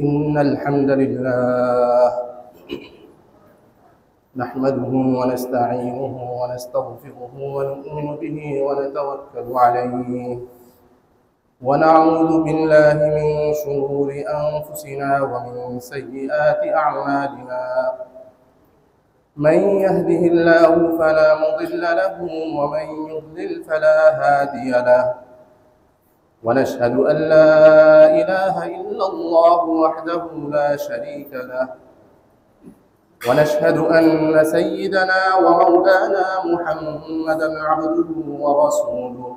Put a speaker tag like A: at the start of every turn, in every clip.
A: إن الحمد لله نحمده ونستعينه ونستغفره ونؤمن به ونتوكل عليه ونعوذ بالله من شرور أنفسنا ومن سيئات أعمالنا من يهده الله فلا مضل له ومن يضلل فلا هادي له ونشهد أن لا إله إلا الله وحده لا شريك له ونشهد أن سيدنا ومولانا محمدا عبده ورسوله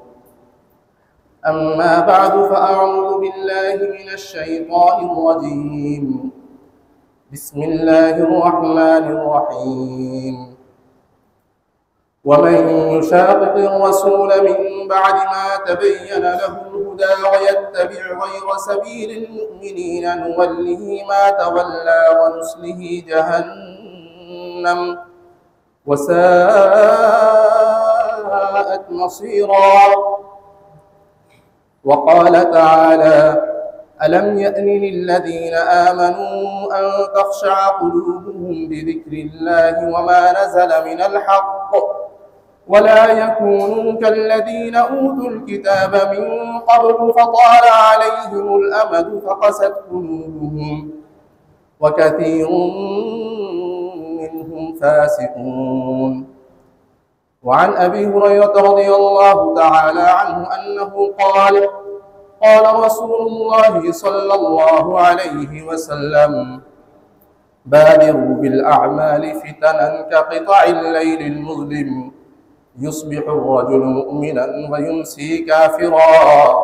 A: أما بعد فأعوذ بالله من الشيطان الرجيم بسم الله الرحمن الرحيم ومن يشاقق الرسول من بعد ما تبين له الهدى ويتبع غير سبيل المؤمنين نوله ما تولى ونصله جهنم وساءت مصيرا وقال تعالى ألم يأن للذين آمنوا أن تخشع قلوبهم بذكر الله وما نزل من الحق ولا يكونوا كالذين أوتوا الكتاب من قبل فطال عليهم الأمد فقست قلوبهم وكثير منهم فاسقون وعن أبي هريرة رضي الله تعالى عنه أنه قال قال رسول الله صلى الله عليه وسلم بادروا بالأعمال فتنا كقطع الليل المظلم يصبح الرجل مؤمنا ويمسي كافرا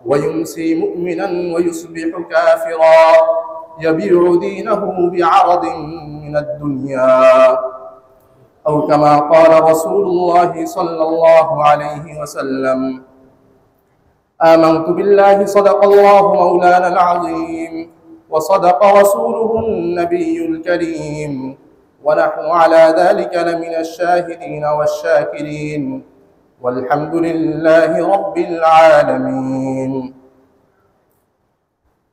A: ويمسي مؤمنا ويصبح كافرا يبيع دينه بعرض من الدنيا أو كما قال رسول الله صلى الله عليه وسلم آمنت بالله صدق الله مولانا العظيم وصدق رسوله النبي الكريم ونحن على ذلك لمن الشاهدين والشاكرين والحمد لله رب العالمين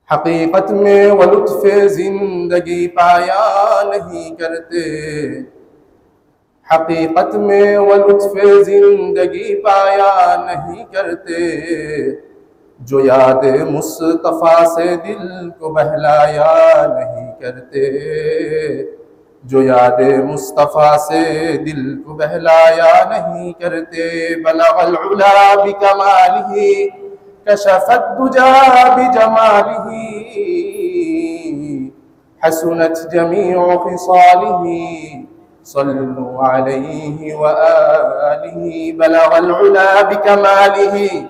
A: حقیقت میں وہ لطف زندگی پایا نہیں کرتے حقیقت میں وہ لطف زندگی پایا نہیں کرتے جو یاد مصطفیٰ سے دل کو بہلایا نہیں کرتے جو یاد مصطفیٰ سے دل کو بہلایا نہیں کرتے بلغ العلا بکمالہ کشف الدجا بجمالہ حسنت جمیع خصالہ صلوا عليه وآله بلغ العلا بكماله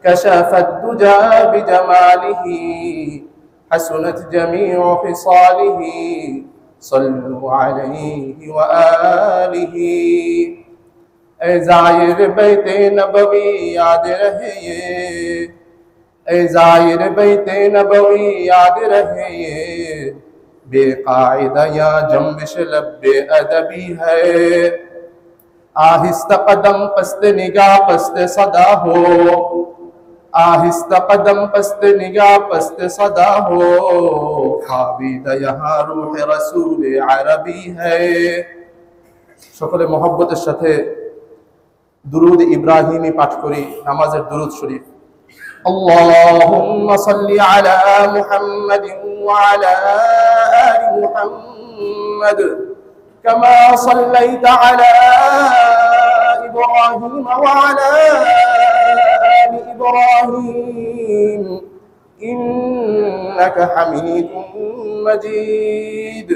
A: كشف الدجى بجماله حسنت جميع خصاله صلوا عليه وآله اے زائر بیت نبوی یاد رہے یہ اے زائر بیت نبوی یاد رہے یہ بے قاعدہ یا جنبش لب ادبی ہے آہستہ قدم پست نگاہ پست صدا ہو آہستہ قدم پست نگاہ پست صدا ہو خوابیدہ یہاں روح رسول عربی ہے সকলে মহব্বতের সাথে দুরুদ ইব্রাহিমি পাঠ করি নামাজের দুরুদ শরীফ اللهم صل على محمد وعلى آل محمد كما صليت على إبراهيم وعلى آل إبراهيم إنك حميد مجيد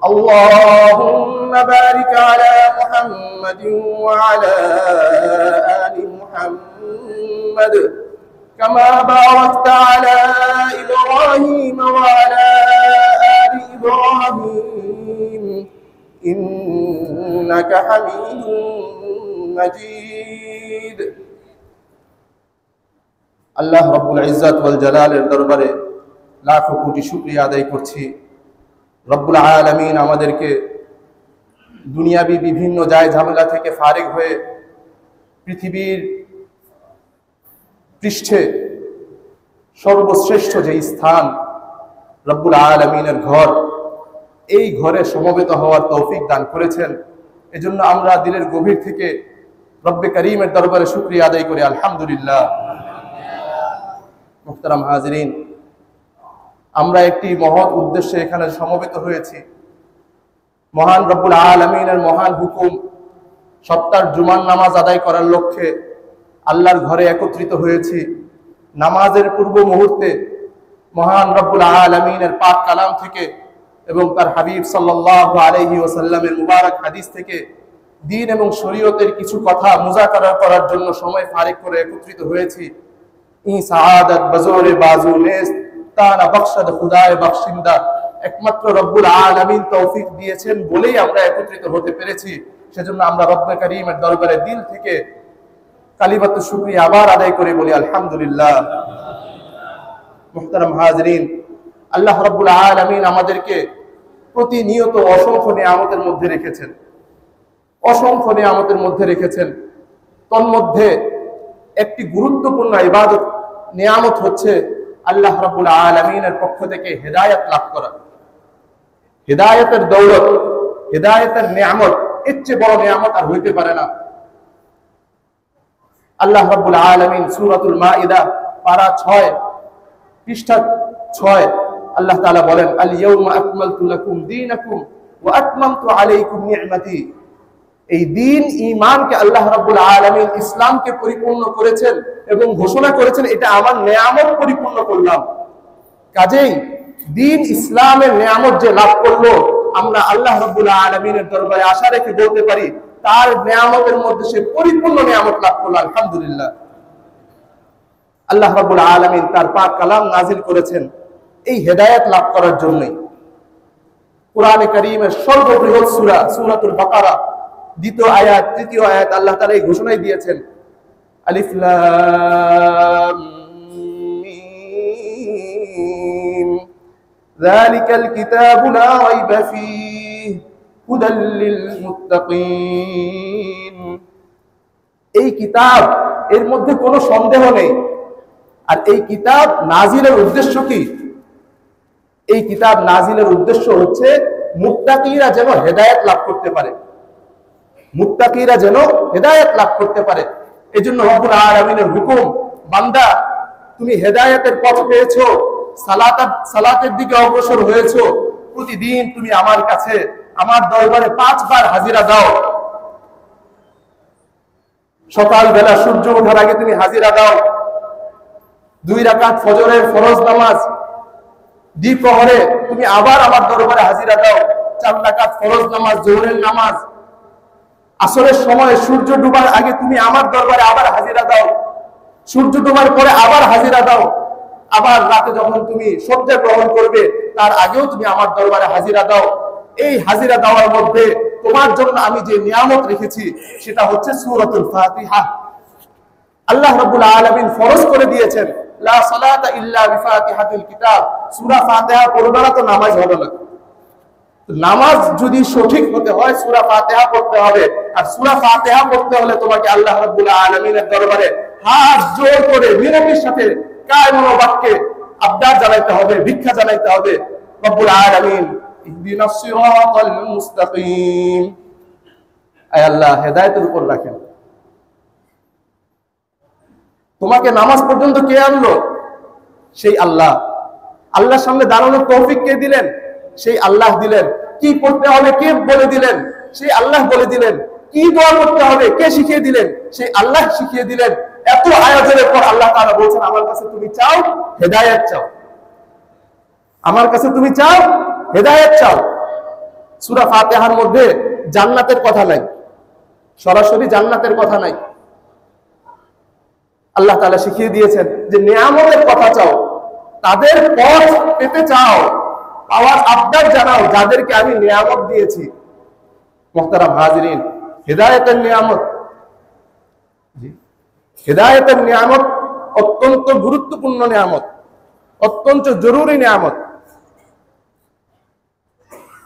A: اللهم بارك على محمد وعلى آل محمد كما باركت على إبراهيم وعلى آل إبراهيم إنك حميد مجيد আল্লাহ রব্বুল ইজ্জত ওয়াল জালালের দরবারে লাখো কোটি শুকরিয়া আদায় করছি রব্বুল আলামিন আমাদেরকে দুনিয়াবি বিভিন্ন জায় ঝামেলা থেকে ফারিগ হয়ে পৃথিবীর পৃষ্ঠে সর্বশ্রেষ্ঠ যে স্থান রব্বুল আলামিনের ঘর, এই ঘরে সমবেত হওয়ার তৌফিক দান করেছেন। এজন্য আমরা দিলের গভীর থেকে রব্বে করিমের দরবারে শুকরিয়া আদায় করি, আলহামদুলিল্লাহ। মুহতারাম হাজিরিন, আমরা একটি মহৎ উদ্দেশ্যে এখানে সমবেত হয়েছি। মহান রব্বুল আলামিনের মহান হুকুম, সপ্তাহের জুমার নামাজ আদায় করার লক্ষ্যে আল্লাহর ঘরে একত্রিত হয়েছি। নামাজের পূর্ব মুহূর্তে মহান রব্বুল আলামিনের পাক কালাম থেকে এবং তার হাবিব সাল্লাল্লাহু আলাইহি ওয়াসাল্লামের মুবারক হাদিস থেকে দ্বীন এবং শরীয়তের কিছু কথা মুযাকারা করার জন্য সময় ফারেক করে একত্রিত হয়েছি। ই সাআদাত বজোরে বাজু নেস্ত তারা বখশদ খুদায়ে বখশিন্দা, একমাত্র রব্বুল আলামিন তৌফিক দিয়েছেন বলেই আমরা একত্রিত হতে পেরেছি। সেজন্য আমরা রব্বে করিমের দরবারে দিল থেকে কালিমাতু শুকরিয়া আবার আদায় করে বলি, আলহামদুলিল্লাহ। মুহতারাম হাজিরিন, আল্লাহ রাব্বুল আলামিন আমাদেরকে প্রতিনিয়ত অসংখ্য নিয়ামতের মধ্যে রেখেছেন, অসংখ্য নিয়ামতের মধ্যে রেখেছেন। তন্মধ্যে একটি গুরুত্বপূর্ণ ইবাদত নিয়ামত হচ্ছে আল্লাহ রাব্বুল আলামিনের পক্ষ থেকে হেদায়েত লাভ করা। হেদায়েতের দৌলত, হেদায়েতের নিয়ামত, এর চেয়ে বড় নিয়ামত আর হইতে পারে না। আল্লাহ রাব্বুল আলামিন সূরাতুল মাইদা পারা 6 পৃষ্ঠা 6 আল্লাহ তাআলা বলেন, আল ইয়াউমা আকমালতু লাকুম দীনাকুম ওয়া আতমামতু আলাইকুম নি'মাতি। এই দ্বীন ঈমানকে আল্লাহ রাব্বুল আলামিন ইসলামকে পরিপূর্ণ করেছেন এবং ঘোষণা করেছেন, এটা আমার নিয়ামত পরিপূর্ণ করলাম। কাজেই দ্বীন ইসলামের নিয়ামত যে লাভ করলো, আমরা আল্লাহ রাব্বুল আলামিনের দরবারে আশা রেখে বলতে পারি তার নিয়ামতের মধ্যে সে পরিপূর্ণ নিয়ামত লাভ করলো, আলহামদুলিল্লাহ। আল্লাহ রাব্বুল আলামিন তার পাক কালাম নাজিল করেছেন এই হেদায়েত লাভ করার জন্যই। কোরআনে কারীমের সর্ববৃহৎ সূরা সূরাতুল বাকারা 2 আয়াত 3 আয়াত আল্লাহ তাআলা এই ঘোষণাই দিয়েছেন, আলিফ লাম মিম যালিকাল কিতাবু লা রাইবা ফীহি হুদাল লিল মুত্তাকিন। এই কিতাব, এর মধ্যে কোনো সন্দেহ নেই। আর এই কিতাব নাজিলের উদ্দেশ্য কি? এই কিতাব নাজিলের উদ্দেশ্য হচ্ছে মুত্তাকিরা যেন হেদায়েত লাভ করতে পারে, মুত্তাকিরা যেন হেদায়েত লাভ করতে পারে। এজন্য রব্বুল আলামিনের হুকুম, বান্দা তুমি হেদায়েতের পথ পেয়েছো, সালাতের দিকে অগ্রসর হয়েছো, প্রতিদিন তুমি আমার কাছে, আমার দরবারে 5 বার হাজিরা দাও। সকাল বেলা সূর্য ওঠার আগে তুমি হাজিরা দাও। 2 রাকাত ফজরের ফরজ নামাজ, দ্বিপ্রহরে তুমি আবার আমার দরবারে হাজিরা দাও। 4 রাকাত ফরজ নামাজ, জোহরের নামাজ। আসরের সময় সূর্য ডুবার আগে তুমি আমার দরবারে আবার হাজিরা দাও। সূর্য ডুবার পরে আবার হাজিরা দাও। আবার রাতে যখন তুমি শয্যা গ্রহণ করবে তার আগেও তুমি আমার দরবারে হাজিরা দাও। এই হাজিরা দেওয়ার মধ্যে তোমার জন্য আমি যে নিয়ামত রেখেছি সেটা হচ্ছে সূরাতুল ফাতিহা। আল্লাহ রাব্বুল আলামিন ফরজ করে দিয়েছেন, লা সালাতা ইল্লা বিফাতিহাতিল কিতাব। সূরা ফাতিহা পড়বে না তো নামাজ হবে না। নামাজ যদি সঠিক হতে হয় সূরা ফাতিহা পড়তে হবে। আর সূরা ফাতিহা পড়তে হলে তোমাকে আল্লাহ রাব্বুল আলামিনের দরবারে হাত জোড় করে বিনতির সাথে কায়মন বাক্যে আবদার জানাইতে হবে, ভিক্ষা জানাইতে হবে, রব্বুল আলামিন ইহদিনাস সিরাতাল মুস্তাকিম, আয় আল্লাহ হেদায়েতের উপর রাখেন। তোমাকে নামাজ পর্যন্ত কে আনলো? সেই আল্লাহ। আল্লাহর সামনে দাঁড়ানোর তৌফিক কে দিলেন? সেই আল্লাহ দিলেন। কি পড়তে হবে কে বলে দিলেন? সেই আল্লাহ বলে দিলেন। কি দোয়া করতে হবে কে শিখিয়ে দিলেন? সেই আল্লাহ শিখিয়ে দিলেন। এত আয়োজনের পর আল্লাহ তাআলা বলছেন, আমার কাছে তুমি চাও, হেদায়েত চাও। আমার কাছে তুমি চাও, হেদায়েত চাও। সূরা ফাতিহার মধ্যে জান্নাতের কথা নাই, সরাসরি জান্নাতের কথা নাই। আল্লাহ তাআলা শিখিয়ে দিয়েছেন যে নিয়ামতের কথা চাও, তাদের পথ পেতে চাও, পাওয়ার আবদার জানাও যাদেরকে আমি নিয়ামত দিয়েছি। মুহতারাম হাজিরিন, হেদায়েতের নিয়ামত, হেদায়েতের নিয়ামত অত্যন্ত গুরুত্বপূর্ণ নিয়ামত, অত্যন্ত জরুরি নিয়ামত।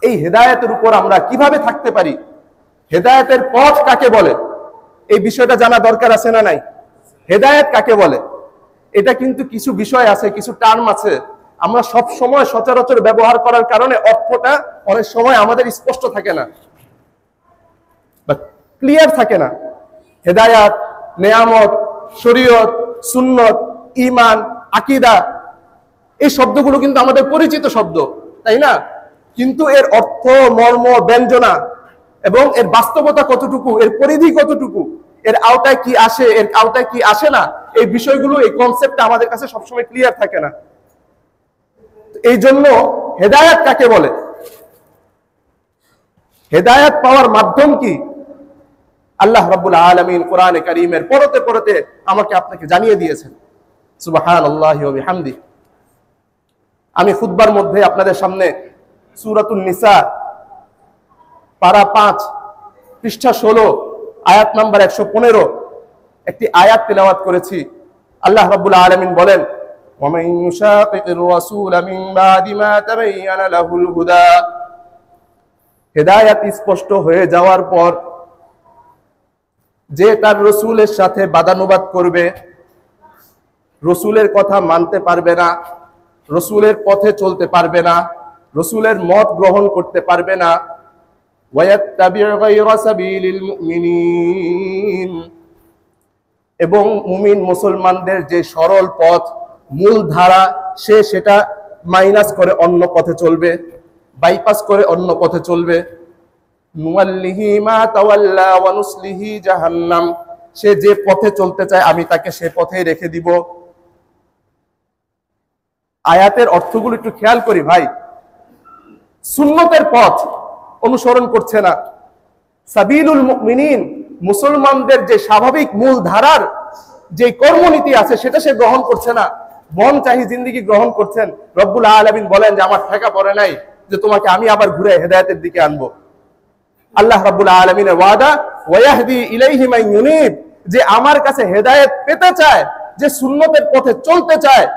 A: এই হেদায়েতের উপর আমরা কিভাবে থাকতে পারি, হেদায়েতের পথ কাকে বলে, এই বিষয়টা জানা দরকার আছে না নাই? হেদায়েত কাকে বলে এটা কিন্তু কিছু বিষয় আছে, কিছু টার্ম আছে আমরা সব সময় সচরাচর ব্যবহার করার কারণে অর্থটা অনেক সময় আমাদের স্পষ্ট থাকে না বা ক্লিয়ার থাকে না। হেদায়াত, নেয়ামত, শরীয়ত, সুন্নত, ঈমান, আকীদা, এই শব্দগুলো কিন্তু আমাদের পরিচিত শব্দ, তাই না? কিন্তু এর অর্থ, মর্ম, ব্যঞ্জনা এবং এর বাস্তবতা কতটুকু, এর পরিধি কতটুকু, এর আওতায় কি আসে, এর আওতায় কি আসে না, এই বিষয়গুলো, এই কনসেপ্টটা আমাদের কাছে সবসময় ক্লিয়ার থাকে না। এই জন্য হেদায়াত কাকে বলে, হেদায়াত পাওয়ার মাধ্যম কি, আল্লাহ রাব্বুল আলামিন কোরআনে কারীমের পরতে পরতে আমাকে আপনাকে জানিয়ে দিয়েছেন। সুবহানাল্লাহি ওয়া বিহামদিহি। আমি খুতবার মধ্যে আপনাদের সামনে সূরাতুন নিসা পারা 5 পৃষ্ঠা 16 আয়াত নাম্বার 115 একটি আয়াত তেলাওয়াত করেছি। আল্লাহ রাব্বুল আলামিন বলেন, ওয়া মান ইউশাকিকির রাসূল মিন বাদি মা তাবায়্যানা লাহুল হুদা, হেদায়েত স্পষ্ট হয়ে যাওয়ার পর যে তার রাসূলের সাথে বাদানুবাদ করবে, রাসূলের কথা মানতে পারবে না, রাসূলের পথে চলতে পারবে না, রাসূলের মত গ্রহণ করতে পারবে না, ওয়ায়াত্তাবি'উ গায়রা সাবিলিল মুমিনিন, এবং মুমিন মুসলমানদের যে সরল পথ, মূল ধারা, সে সেটা মাইনাস করে অন্য পথে চলবে, বাইপাস করে অন্য পথে চলবে, নুওয়াল্লিহি মা তাওয়াল্লা ওয়া নুসলিহি জাহান্নাম, সে যে পথে চলতে চায় আমি তাকে সে পথেই রেখে দিব। আয়াতের অর্থগুলো একটু খেয়াল করি ভাই। সুন্নতের পথ অনুসরণ করছে না, সাবিলুল মুমিনিন, মুসলমানদের যে স্বাভাবিক মূল ধারার যে কর্মনীতি আছে সেটা সে গ্রহণ করছে না, মন চাহি জিন্দেগি গ্রহণ করছেন। রব্বুল আলামিন বলেন যে আমার ঠেকা পড়ে নাই যে তোমাকে আমি আবার ঘুরে হেদায়েতের দিকে আনবো। আল্লাহ রাব্বুল আলামিনের ওয়াদা, ওয়ায়াহদি ইলাইহি মান ইউনিব, যে আমার কাছে হেদায়েত পেতে চায়, যে সুন্নতের পথে চলতে চায়,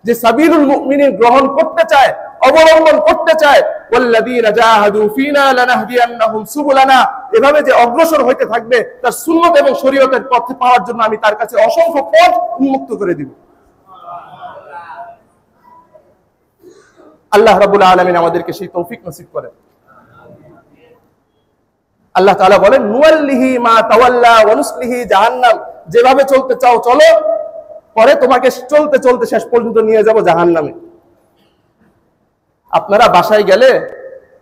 A: যে সাবিলুল মুমিনিন গ্রহণ করতে চায়, অবলম্বন করতে চায়, ওয়াল্লাযীনা জাহাদু ফিনা লানাহদিয়ান্নাহুম সুবুলানা, এভাবে যে অগ্রসর হইতে থাকবে তার সুন্নত এবং শরীয়তের পথে পাওয়ার জন্য আমি তার কাছে অসংখ্য পথ উন্মুক্ত করে দিব। আল্লাহ রাব্বুল আলামিন আমাদেরকে সেই তৌফিক নসিব করেন। আল্লাহ তাআলা বলেন, নুওয়াল্লিহি মা তাওয়াল্লা ওয়া নুসলিহি জাহান্নাম, যেভাবে চলতে চাও চলো, পরে তোমাকে চলতে চলতে শেষ পর্যন্ত নিয়ে যাব জাহান্নামে। আপনারা বাসায় গেলে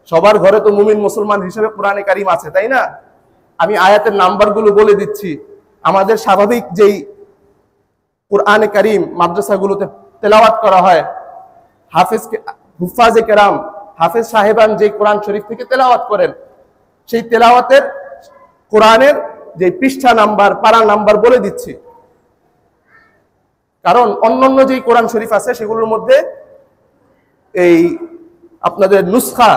A: সবার ঘরে তো মুমিন মুসলমান হিসেবে কোরআনে কারীম আছে, তাই না? আমি আয়াতের নাম্বারগুলো বলে দিচ্ছি। আমাদের স্বাভাবিক যেই কোরআনে কারীম মাদ্রাসাগুলোতে তেলাওয়াত করা হয়, হুফাজে কেরাম, হাফেজ সাহেবান যে কোরআন শরীফ থেকে তেলাওয়াত করেন, সেই তেলাওয়াতের কোরআনের যে পৃষ্ঠা নাম্বার, পারা নাম্বার বলে দিচ্ছি। কারণ অন্যান্য যে কোরআন শরীফ আছে সেগুলোর মধ্যে এই আপনাদের নুসখা,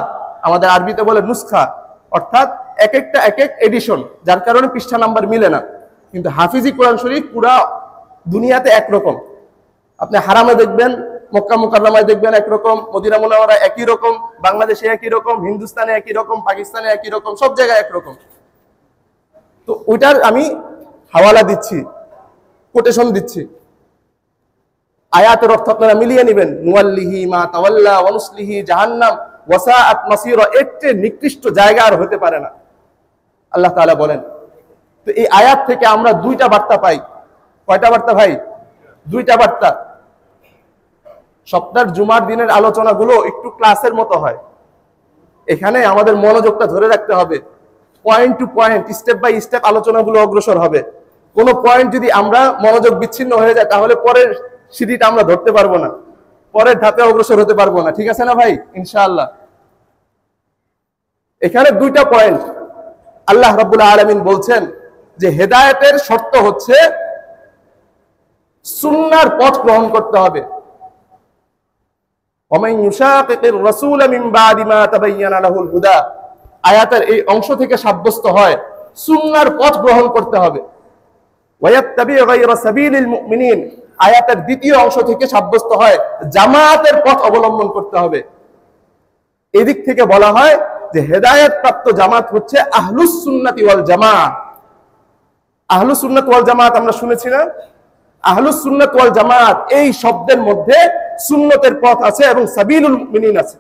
A: আমাদের আরবিতে বলে নুসখা, অর্থাৎ এক একটা এক এক এডিশন, যার কারণে পৃষ্ঠা নাম্বার মিলে না। কিন্তু হাফিজি কোরআন শরীফ পুরা দুনিয়াতে একরকম। আপনি হারামে দেখবেন, মক্কা মুকাররমায় দেখবেন একরকম, মদিনা মুনাওয়ারা একই রকম, বাংলাদেশে একই রকম, হিন্দুস্তানে একই রকম, পাকিস্তানে একই রকম, সব জায়গায় একরকম। তো ওইটার আমি হাওয়ালা দিচ্ছি, কোটেশন দিচ্ছি। আয়াতের অর্থ আপনারা মিলিয়ে নেবেন। নুওয়াল্লিহি মা তাওয়াল্লা ওয়া নুসলিহি জাহান্নাম ওয়াসাআত মাসীরা, এর চেয়ে নিকৃষ্ট জায়গা আর হতে পারে না, আল্লাহ তাআলা বলেন। তো এই আয়াত থেকে আমরা দুইটা বার্তা পাই। কয়টা বার্তা ভাই? দুইটা বার্তা। সপ্তাহের জুমার দিনের আলোচনাগুলো একটু ক্লাসের মতো হয়। এখানে আমাদের মনোযোগটা ধরে রাখতে হবে, point to point, step by step আলোচনাগুলো অগ্রসর হবে। কোনো পয়েন্ট যদি আমরা মনোযোগ বিচ্ছিন্ন হয়ে যায় তাহলে পরের সিঁড়িটা আমরা ধরতে পারবো না, পরের ধাপে অগ্রসর হতে পারবো না। ঠিক আছে না ভাই? ইনশাআল্লাহ। এখানে দুইটা পয়েন্ট। আল্লাহ রাব্বুল আলামিন বলছেন যে হেদায়েতের শর্ত হচ্ছে সুন্নাহর পথ গ্রহণ করতে হবে। ওয়ামান ইউশাকিকির রাসূলা মিন বাদি মা তাবায়্যানা লাহুল হুদা, আয়াতের এই অংশ থেকে সাব্যস্ত হয় সুন্নাহর পথ গ্রহণ করতে হবে। ওয়ায়াত্তাবি'উ গায়রা সাবিলিল মুমিনিন, আয়াতের দ্বিতীয় অংশ থেকে সাব্যস্ত হয় জামায়াতের পথ অবলম্বন করতে হবে। এদিক থেকে বলা হয় যে হেদায়েত প্রাপ্ত জামাত হচ্ছে আহলুস সুন্নাতি ওয়াল জামাআহ। আহলুস সুন্নাত ওয়াল জামাআত আমরা শুনেছি না? আহলুস সুন্নাত ওয়াল জামাত এই শব্দের মধ্যে সুন্নতের পথ আছে এবং সাবিলুল মুমিনিন আছে।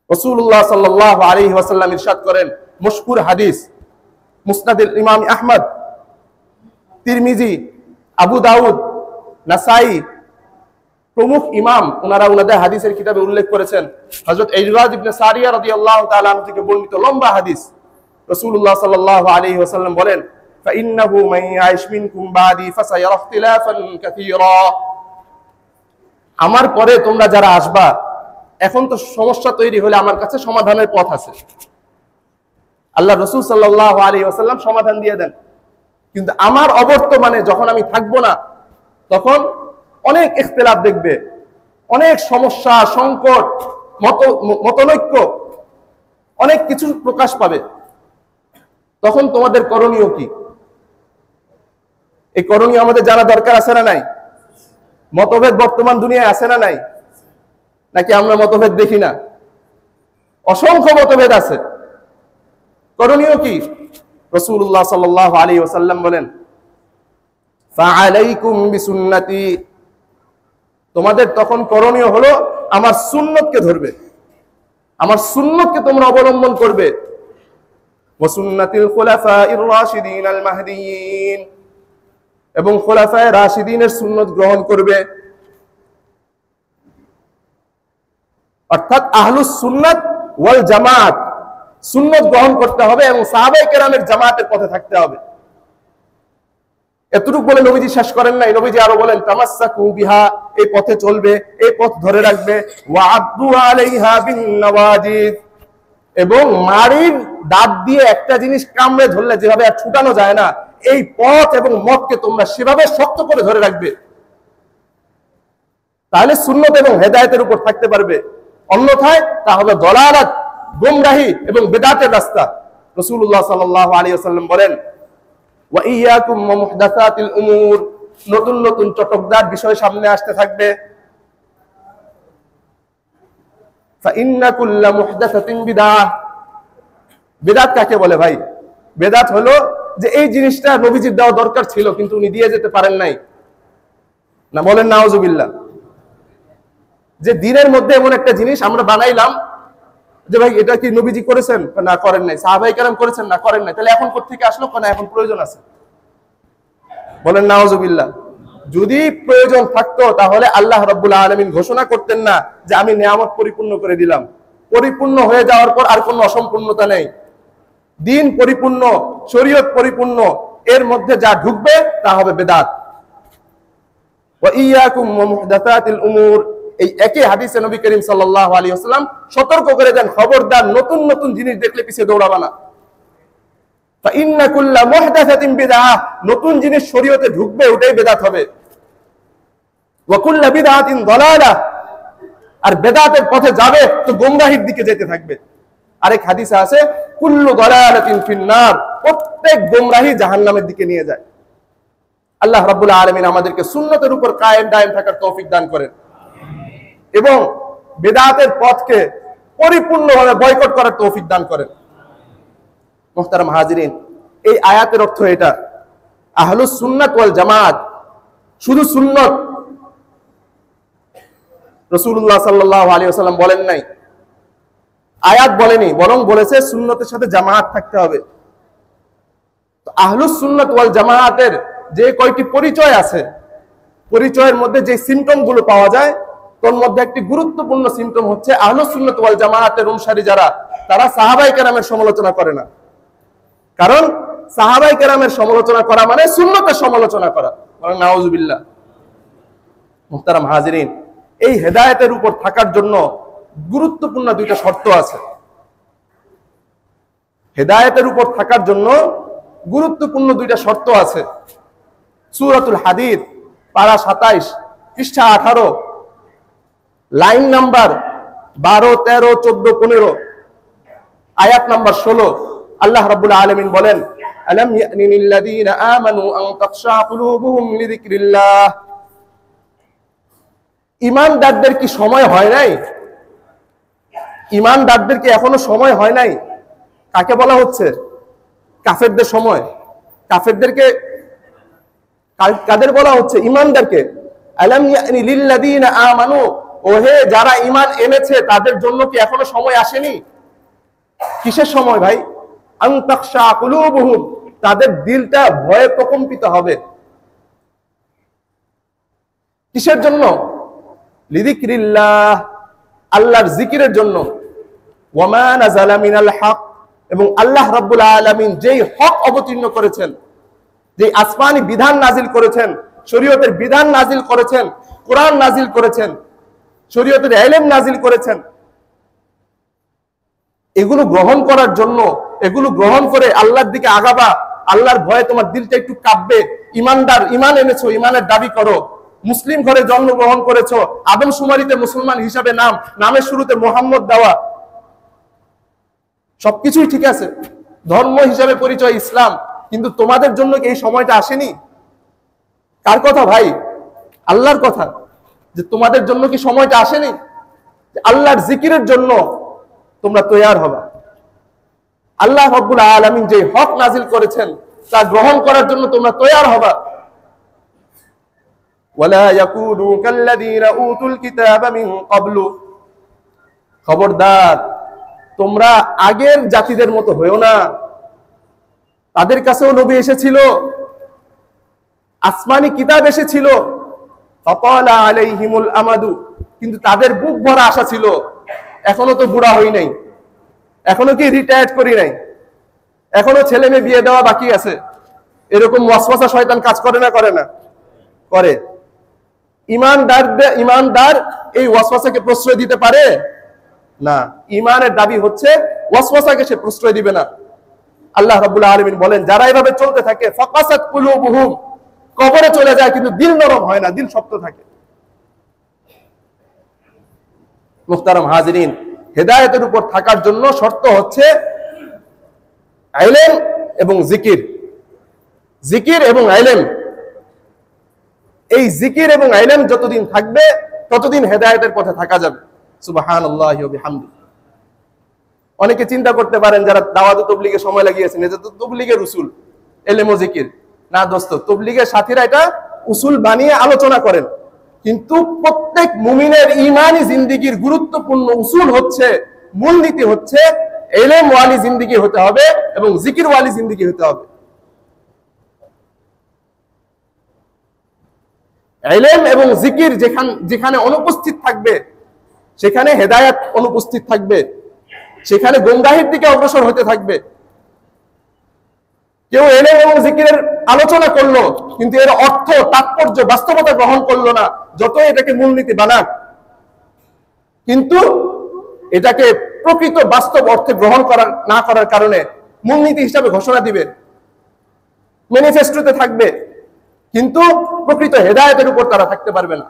A: রাসূলুল্লাহ সাল্লাল্লাহু আলাইহি ওয়াসাল্লাম ইরশাদ করেন, মশহুর হাদিস, মুসনাদুল ইমাম আহমদ, তিরমিজি, আবু দাউদ, নাসাই প্রমুখ ইমাম ওনারা ওনাদের হাদিসের কিতাবে উল্লেখ করেছেন। হযরত ইরবাদ ইবনে সারিয়া রাদিয়াল্লাহু তাআলা আনহু থেকে বর্ণিত লম্বা হাদিস, রাসূলুল্লাহ সাল্লাল্লাহু আলাইহি ওয়াসাল্লাম বলেন, فإنه من يعش منكم بعدي فسيرى اختلافا كثيرا। আমার পরে তোমরা যারা আসবা, এখন তো সমস্যা তৈরি হলে আমার কাছে সমাধানের পথ আছে। আল্লাহ রাসূল সাল্লাল্লাহু আলাইহি ওয়াসাল্লাম সমাধান দিয়ে দেন। কিন্তু আমার অবর্তমানে যখন আমি থাকবো না, তখন অনেক ইখতিলাফ দেখবে, অনেক সমস্যা, সংকট, মতনৈক্য, অনেক কিছু প্রকাশ পাবে। তখন তোমাদের করণীয় কি? এই করণীয় আমাদের জানা দরকার আছে না নাই? মতভেদ বর্তমান দুনিয়ায় আছে না নাই? নাকি আমরা মতভেদ দেখি না? অসংখ্য মতভেদ আছে। করণীয় কি? রাসূলুল্লাহ সাল্লাল্লাহু আলাইহি ওয়াসাল্লাম বলেন, ফাআলাইকুম বিসুন্নতি। তোমাদের তখন করণীয় হলো আমার সুন্নতকে ধরবে, আমার সুন্নতকে তোমরা অবলম্বন করবে। ওয়া সুন্নাতিল খুলাফাইর রাশিদিন আল মাহদিয়িন, এবং খুলাফায়ে রাশিদিনের সুন্নত গ্রহণ করবে। অর্থাৎ আহলুস সুন্নাত ওয়াল জামাত, সুন্নত গ্রহণ করতে হবে এবং সাহাবায়ে কেরামের জামাতের পথে থাকতে হবে। এতটুকু বলে নবীজি শেষ করেন নাই। নবীজি আরো বলেন, তামাসসাকু বিহা, এই পথে চলবে, এই পথ ধরে রাখবে। ওয়া আদু আলাইহা বিন নওয়াজিদ, এবং মাড়ির দাঁত দিয়ে একটা জিনিস কামড়ে ধরলে যেভাবে আর ছুটানো যায় না, এই পথ এবং মতকে তোমরা সেভাবে শক্ত করে ধরে রাখবে। তাহলে সুন্নত এবং হেদায়েতের উপর থাকতে পারবে। অন্যথায় তা হবে দলালাত, গোমরাহি এবং বিদআতের রাস্তা। রাসূলুল্লাহ সাল্লাল্লাহু আলাইহি ওয়াসাল্লাম বলেন, ওয়া ইয়াকুম ওয়া মুহদাসাতিল উমুর, নতুন নতুন চটকদার বিষয় সামনে আসতে থাকবে। ফাইন্না কুল্লা মুহদাসাতিন বিদআহ। বিদআত কাকে বলে ভাই? বিদআত হলো যে এই জিনিসটা নবীজির দেওয়া দরকার ছিল কিন্তু উনি দিয়ে যেতে পারেন নাই। না বলেন নাউজুবিল্লাহ। যে দ্বীনের মধ্যে এমন একটা জিনিস আমরা বানাইলাম যে ভাই এটা কি নবীজি করেছেন? না করেন নাই। সাহাবায়ে কেরাম করেছেন? না করেন নাই। তাহলে এখন কোত্থেকে আসলো? না এখন প্রয়োজন আছে। বলেন নাউজুবিল্লাহ। যদি প্রয়োজন থাকতো তাহলে আল্লাহ রাব্বুল আলামিন ঘোষণা করতেন না যে আমি নিয়ামত পরিপূর্ণ করে দিলাম। পরিপূর্ণ হয়ে যাওয়ার পর আর কোনো অসম্পূর্ণতা নেই। দ্বীন পরিপূর্ণ, শরীয়ত পরিপূর্ণ, এর মধ্যে যা ঢুকবে তা হবে বিদআত। ওয়া ইয়াকুম ওয়া মুহদাসাতিল উমুর, এই একই হাদিসে নবী করিম সাল্লাল্লাহু আলাইহি ওয়াসাল্লাম সতর্ক করে দেন, খবরদার নতুন নতুন জিনিস দেখলে পিছে দৌড়াবা না। ফাইন্না কুল্লা মুহদাসাতিন বিদআহ, নতুন জিনিস শরীয়তে ঢুকবে ওটাই বিদআত হবে। ওয়া কুল্লা বিদআতিন দালালাহ, আর বিদআতের পথে যাবে তো গোমরাহির দিকে যেতে থাকবে। আরেক হাদিসে আছে, কুল্লু দালালাতিন ফিন্নার, প্রত্যেক গোমরাহি জাহান্নামের দিকে নিয়ে যায়। আল্লাহ রাব্বুল আলামিন আমাদেরকে সুন্নতের উপর কায়েম দায়েম থাকার তৌফিক দান করেন এবং বিদআতের পথকে পরিপূর্ণভাবে বয়কট করার তৌফিক দান করেন। মুহতারাম হাজিরিন, এই আয়াতের অর্থ এটা, আহলুস সুন্নাত ওয়াল জামাত শুধু সুন্নত। রাসূলুল্লাহ সাল্লাল্লাহু আলাইহি ওয়াসাল্লাম বলেন নাই, আয়াত বলেনি, বরং বলেছে সুন্নতের সাথে জামাত থাকতে হবে। তো আহলুস সুন্নাত ওয়াল জামাতের যে কয়টি পরিচয় আছে, পরিচয়ের মধ্যে যে সিম্পটম গুলো পাওয়া যায়, তোর মধ্যে একটি গুরুত্বপূর্ণ সিম্পটম হচ্ছে আহলুস সুন্নাত ওয়াল জামাতের অনুসারী যারা, তারা সাহাবায়ে কেরামের সমালোচনা করে না। কারণ সাহাবায়ে কেরামের সমালোচনা করা মানে সুন্নতের সমালোচনা করা। বলেন নাউজুবিল্লাহ। মুহতারাম হাজিরিন, এই হেদায়েতের উপর থাকার জন্য গুরুত্বপূর্ণ দুইটা শর্ত আছে। হেদায়েতের উপর থাকার জন্য গুরুত্বপূর্ণ দুইটা শর্ত আছে। সূরাতুল হাদীদ পারা 27 পৃষ্ঠা 18 লাইন নাম্বার 12, 13, 14, 15, আয়াত নাম্বার 16 আল্লাহ রাব্বুল আলামিন বলেন, আলাম ইয়ানিল লাযীনা আমানু আন তাখশা কুলুবুহুম লিযিকরিল্লাহ। ঈমানদারদের কি সময় হয় নাই? ঈমানদারদের কি এখনো সময় হয় নাই? কাকে বলা হচ্ছে? কাফেরদের সময়। কাফেরদেরকে কাদের বলা হচ্ছে? ইমানদারকে। আলাম ইয়ানি লিল্লাযীনা আমানু, ওহে যারা ঈমান এনেছে তাদের জন্য কি এখনো সময় আসেনি? কিসের সময় ভাই? আন তাখশা কুলুবুহুম, তাদের দিলটা ভয়ে প্রকম্পিত হবে। কিসের জন্য? লিযিকরিল্লাহ, আল্লাহর জিকিরের জন্য। ওয়া মা নাযালা মিনাল হক, এবং আল্লাহ রাব্বুল আলামিন যেই হক অবতীর্ণ করেছেন, যে আসমানি বিধান নাজিল করেছেন, শরীয়তের বিধান নাজিল করেছেন, কোরআন নাজিল করেছেন, শরীয়তের ইলম নাজিল করেছেন, এগুলো গ্রহণ করার জন্য, এগুলো গ্রহণ করে আল্লাহর দিকে আগাবা। আল্লাহর ভয়ে তোমার দিলটা একটু কাঁপবে। ইমানদার, ইমান এনেছো, ইমানের দাবি করো, মুসলিম ঘরে জন্মগ্রহণ করেছো, আদমশুমারিতে মুসলমান হিসাবে নাম, নামের শুরুতে মোহাম্মদ দেওয়া, সবকিছুই ঠিক আছে, ধর্ম হিসাবে পরিচয় ইসলাম, কিন্তু তোমাদের জন্য কি এই সময়টা আসেনি? কার কথা ভাই? আল্লাহর কথা। যে তোমাদের জন্য কি সময়টা আসেনি? আল্লাহর জিকিরের জন্য তোমরা তৈয়ার হবা। আল্লাহ রাব্বুল আলামিন যে হক নাজিল করেছেন তা গ্রহণ করার জন্য তোমরা তৈয়ার হবা। ওয়ালা ইয়াকুনু কাল্লাযীনা উতুল কিতাবা মিন ক্বাবলু, খবরদার তোমরা আগের জাতিদের মতো হয়ো না। তাদের কাছেও নবী এসেছিল, আসমানি কিতাব এসেছিল, ফাতালা আলাইহিমুল আমাদু, কিন্তু তাদের বুক ভরা আশা ছিল, এখনো তো বুড়া হই নাই, এখনো কি রিটায়ার্ড করি নাই, এখনো ছেলে মেয়ে বিয়ে দেওয়া বাকি আছে। এরকম ওয়াসওয়াসা শয়তান কাজ করে না? করে না? করে। ইমানদার এই ওয়াসওয়াসাকে প্রশ্রয় দিতে পারে না। ইমানের দাবি হচ্ছে ওয়াসওয়াসাকে সে প্রশ্রয় দিবে না। আল্লাহ রাব্বুল আলামিন বলেন, যারা এভাবে চলতে থাকে, ফাকাসাত কুলুবুহুম, কবরে চলে যায় কিন্তু দিল নরম হয় না, দিল শক্ত থাকে। মুহতারাম হাজিরিন, হেদায়েতের উপর থাকার জন্য শর্ত হচ্ছে ইলম এবং জিকির। জিকির এবং ইলম, এই জিকির এবং ইলম যতদিন থাকবে ততদিন হেদায়েতের পথে থাকা যাবে। সুবহানাল্লাহি ওয়া বিহামদিহি। অনেকে চিন্তা করতে পারেন যারা দাওয়াত ও তাবলীগে সময় লাগিয়েছেন, এটা তো তাবলীগের উসুল, ইলম ও জিকির। না দোস্ত, তাবলীগের সাথীরা এটা উসুল বানিয়ে আলোচনা করেন, কিন্তু প্রত্যেক মুমিনের ঈমানি জিন্দেগির গুরুত্বপূর্ণ উসুল হচ্ছে, মূলনীতি হচ্ছে ইলম ওয়ালি জিন্দেগি হতে হবে এবং জিকির ওয়ালি জিন্দেগি হতে হবে। ইলম এবং জিকির যেখানে অনুপস্থিত থাকবে সেখানে হেদায়েত অনুপস্থিত থাকবে, সেখানে গোমরাহির দিকে অগ্রসর হতে থাকবে। কেউ ইলম এবং জিকিরের আলোচনা করলো কিন্তু এর অর্থ, তাৎপর্য, বাস্তবতা গ্রহণ করলো না, যতই এটাকে মূলনীতি বানাক, কিন্তু এটাকে প্রকৃত বাস্তব অর্থে গ্রহণ না করার কারণে মূলনীতি হিসাবে ঘোষণা দিবে, ম্যানিফেস্টোতে থাকবে, কিন্তু প্রকৃত হেদায়েতের উপর তারা থাকতে পারবে না।